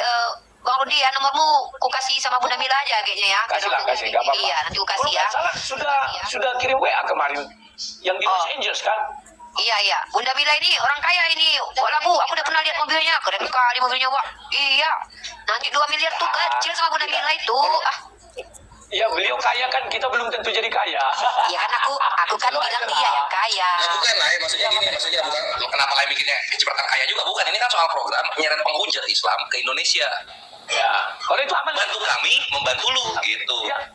E: Bang Rudi ya, nomormu ku kasih sama Bunda Mila aja kayaknya ya.
C: Kasih, nggak apa-apa.
E: Iya, nanti ku kasih ya.
C: Sudah kirim WA kemarin yang di Los Angeles kan?
E: Iya. Bunda Mila ini orang kaya ini. Wala Bu, aku udah pernah lihat mobilnya. Keren sekali mobilnya, Wak. Iya. Nanti 2 miliar tuh kecil sama Bunda Mila itu.
C: Ya beliau kaya kan, kita belum tentu jadi kaya.
E: Iya kan aku kan bilang dia yang kaya.
I: Ya bukan lah, maksudnya gini, bukan kenapa kalian bikinnya cepetan kaya juga, bukan. Ini kan soal program menyeret penghujat Islam ke Indonesia.
C: Ya, kalau itu aman.
I: Bantu kami, membantu lu gitu.
C: Ya.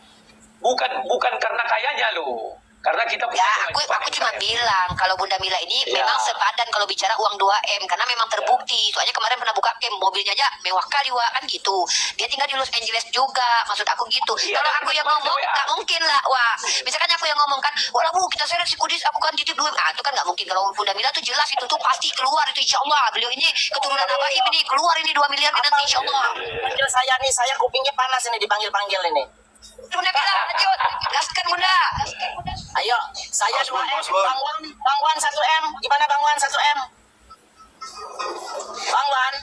C: Bukan karena kayanya lu. Karena kita punya
E: aku cuma bilang kalau Bunda Mila ini memang sepadan kalau bicara uang 2M, karena memang terbukti. Soalnya kemarin pernah buka camp, mobilnya aja mewah kali, Wak, kan gitu. Dia tinggal di Los Angeles juga, maksud aku gitu. Kalau aku yang ngomong nggak mungkin lah, Wak. Misalkan aku yang ngomong kan, wah Bu, kita seret si Kudis, aku kan titip duit. Itu kan nggak mungkin. Kalau Bunda Mila tuh jelas itu tuh pasti keluar itu, insya Allah. Beliau ini keturunan Abaib ini keluar ini 2 miliar nanti, insya Allah.
A: Panggil saya nih, saya kupingnya panas ini dipanggil-panggil ini.
E: Bunda Mila, lanjut, gaskan Bunda.
A: Ayo, saya 2M, Bang Wan 1M. Gimana Bang Wan 1M? Bang Wan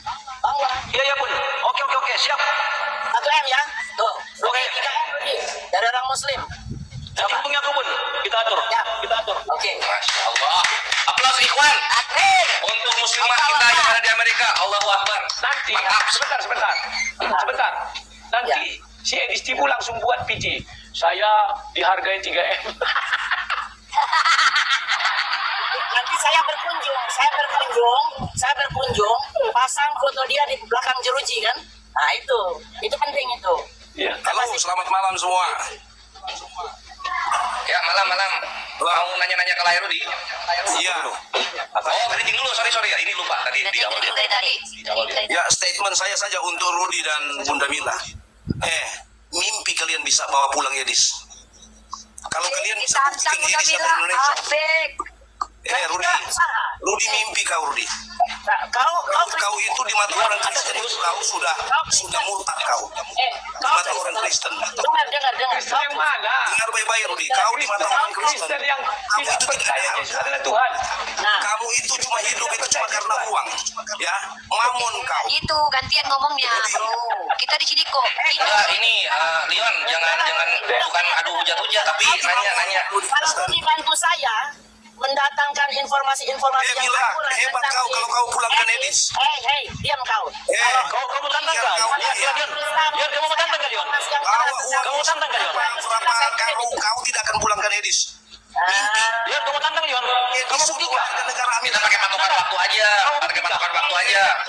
A: bawah.
L: Iya Bun. Oke, siap.
A: 1M ya. Tuh. Oke. 3M dari orang Muslim.
L: Nanti hubungi aku Bun. Kita atur.
A: Ya.
L: Oke.
I: Masya Allah. Aplaus ikhwan. Untuk muslimah kita yang ada di Amerika. Allahu Akbar.
C: Nanti, sebentar. Nanti si Edis Tibu langsung buat PT. Saya dihargai 3M.
A: Nanti saya berkunjung, pasang foto dia di belakang jeruji kan. Nah itu penting itu.
C: Iya.
I: Halo, selamat malam semua. Ya, malam. Mau nanya-nanya ke Lairudi? Iya. Oh, briefing dulu, sorry ya. Ini lupa tadi di awal. Ya, statement saya saja untuk Rudi dan Bunda Mila. Mimpi kalian bisa bawa pulang Edis. Kalau kalian bisa buktikan Edis sampai Indonesia. Rudi mimpi kau, Rudi. Kau itu di mata orang Kristen itu kau sudah murtad kau. Di mata orang Kristen.
A: Dengar.
C: Kristen yang mana?
I: Dengar baik-baik, Rudi. Kau di mata orang Kristen
C: yang tidak percaya Yesus adalah Tuhan.
I: Kamu itu cuma hidup itu cuma karena uang, ya, mamun kau.
E: Itu gantian ngomongnya, bro. Kita di sini kok.
I: Ini Leon, jangan bukan adu hujat-hujat, tapi nanya.
A: Kalau dibantu saya mendatangkan informasi yang
I: Mila, hebat kau kalau kau pulangkan Edis.
A: Hei, diam kau.
L: Kamu tantang kan? Kamu tantang kan, Leon? Kamu tantang kan, Leon?
I: Kau tidak akan pulangkan Edis. Mimpi.
L: Leon, kamu tantang, Leon? Kamu buktikan.
I: Kita pakai patokan waktu aja.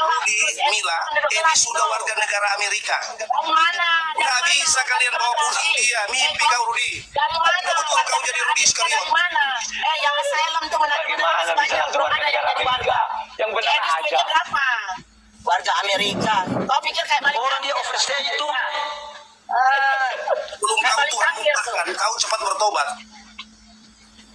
I: Rudi, Mila, Edis sudah warga negara Amerika.
A: Mana?
I: Nggak bisa kalian bawa pulang dia. Mimpi kau, Rudi.
A: Dari mana?
I: Betul kau jadi Rudi sekalian.
A: Dari mana? Yang asylum tuh
C: Bagaimana bisa langsung warga negara Amerika? Yang benar aja.
A: Berapa? Warga Amerika. Kau pikir kayak mana?
L: Orang dia overstay itu.
I: Belum kau Tuhan muntahkan, kau cepat bertobat.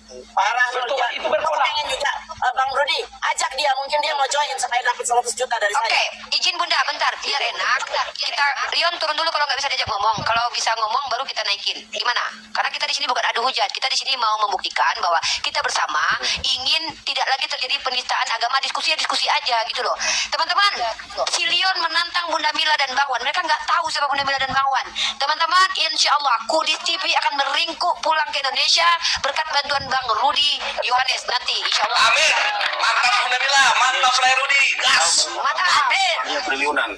A: Parah
C: Bertobat itu
A: Kau pengen juga Bang Rudi, ajak dia, mungkin dia mau join supaya dapat 100 juta dari saya.
E: Oke, izin Bunda, bentar, biar enak. Kita Rion turun dulu kalau nggak bisa diajak ngomong. Kalau bisa ngomong baru kita naikin. Gimana? Karena kita di sini bukan adu hujat. Kita di sini mau membuktikan bahwa kita bersama ingin tidak lagi terjadi penistaan agama, diskusi aja gitu loh. Teman-teman, si Leon menantang Bunda Mila dan Bang Wan. Mereka nggak tahu siapa Bunda Mila dan Bang Wan. Teman-teman, insya Allah Kudis TV akan meringkuk pulang ke Indonesia berkat bantuan Bang Rudi Yohanes nanti, insya Allah.
I: Amin. Mantap Bunda Mila, mantap Lairudi. Gas.
E: Mantap, amin.
F: Hanya triliunan.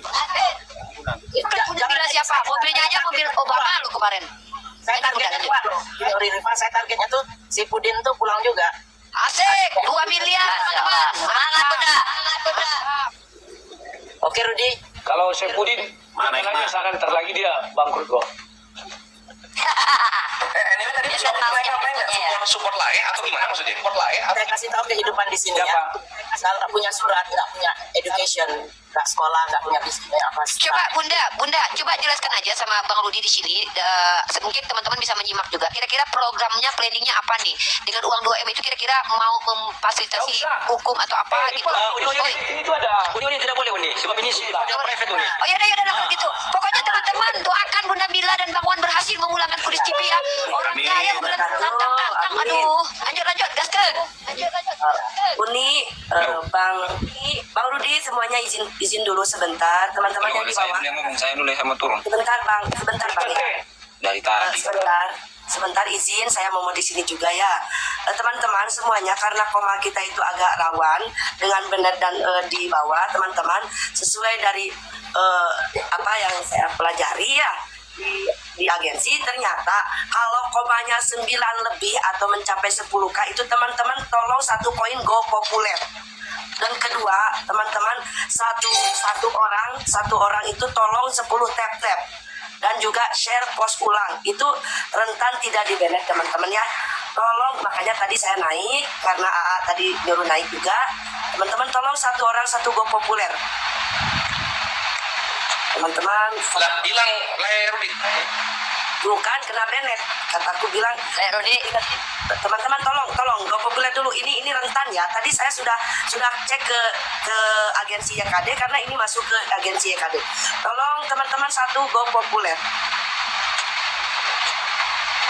E: Bunda Mila siapa? Mobilnya aja mobil Obama lu kemarin.
A: Saya targetnya Riva, saya targetnya tuh si Pudin tuh pulang juga.
E: Asik, 2 miliar teman-teman. Semangat Bunda.
A: Oke Rudi.
C: Kalau saya Pudin, makanya sangat ntar lagi dia bangkrut kok.
I: Anyway tadi support lain atau gimana maksudnya? Support lain?
A: Saya kasih tahu kehidupan di sini ya. Asal nggak punya surat, nggak punya education, nggak sekolah, nggak punya bisnis apa.
E: Coba Bunda, coba jelaskan aja sama Bang Rudi di sini. Mungkin teman-teman bisa menyimak juga. Kira-kira programnya, planningnya apa nih? Dengan uang 2M itu kira-kira mau memfasilitasi hukum atau apa gitu?
C: Itu ada.
L: Ini tidak boleh Uni, sebab ini private Uni.
E: Oh ya udah gitu. Pokoknya teman-teman doakan Bunda Mila dan Bang Wan berhasil memulangkan Kudis TV ya. Orang kaya bukan tantang. Aduh, lanjut gaskeun.
O: Uni, Bang Rudi semuanya izin dulu sebentar. Teman-teman yang di bawah.
F: Saya dulu yang mau turun.
O: Sebentar Bang ya.
F: Dari tadi.
O: Sebentar izin, saya mau di sini juga ya. Teman-teman semuanya, karena koma kita itu agak rawan dengan benar dan di bawah, teman-teman, sesuai dari apa yang saya pelajari ya di agensi, ternyata kalau komanya 9 lebih atau mencapai 10K itu teman-teman tolong 1 koin go populer. Dan kedua, teman-teman satu orang itu tolong 10 tap-tap. Dan juga share post ulang, itu rentan tidak di-banned teman-teman ya. Tolong, makanya tadi saya naik karena AA tadi nyuruh naik juga. Teman-teman tolong 1 orang 1 go populer. Teman-teman
I: hilang Rudi.
O: Bukan kena banned, kataku bilang
E: Rudi.
O: Teman-teman tolong go populer dulu, ini rentan ya. Tadi saya sudah cek ke agensi YKD karena ini masuk ke agensi YKD. Tolong teman-teman 1 go populer.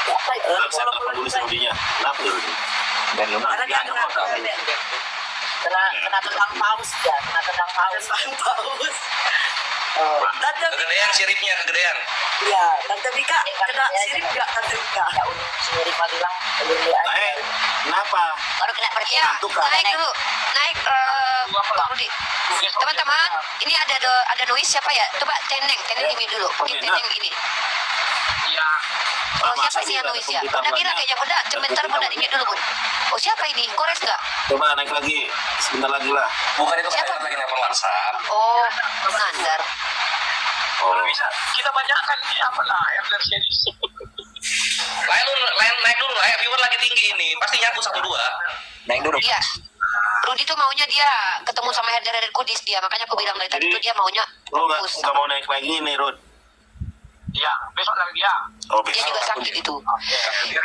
F: Kenapa tulis Rudinya? Kenapa Rudi? Dan
O: karena dia
A: kena tendang paus ya, kena tendang paus.
I: Kegedean siripnya, kegedean.
O: Iya, Tante Bika kena sirip nggak Tante Bika?
A: Sirip bilang
F: Kenapa?
E: Baru kena pergi. Ya, naik dulu. Naik Bang Rudi. Teman-teman, ini ada noise siapa ya? Coba Teneng ini dulu. Mungkin Teneng ini.
M: Iya.
E: Oh, siapa ini yang noise ya? Udah kira kayaknya udah, sebentar Bunda dingin dulu Bun. Oh, siapa ini? Kores nggak?
F: Coba naik lagi, sebentar lagi lah.
I: Bukan itu siapa lagi nelfon WhatsApp.
E: Oh, Nandar.
C: Oh, bisa. Kita banyakkan apa lah yang dari sini.
I: Naik dulu, viewer lagi tinggi ini. Pasti nyangkut 1-2.
F: Naik dulu.
E: Iya. Rudi tuh maunya dia ketemu sama Herder Kudis dia, makanya aku bilang dari tadi tuh dia maunya.
F: Lu nggak mau naik lagi nih, Rud?
C: Iya, besok lagi ya.
F: Oh,
E: dia juga sakit itu. Ya.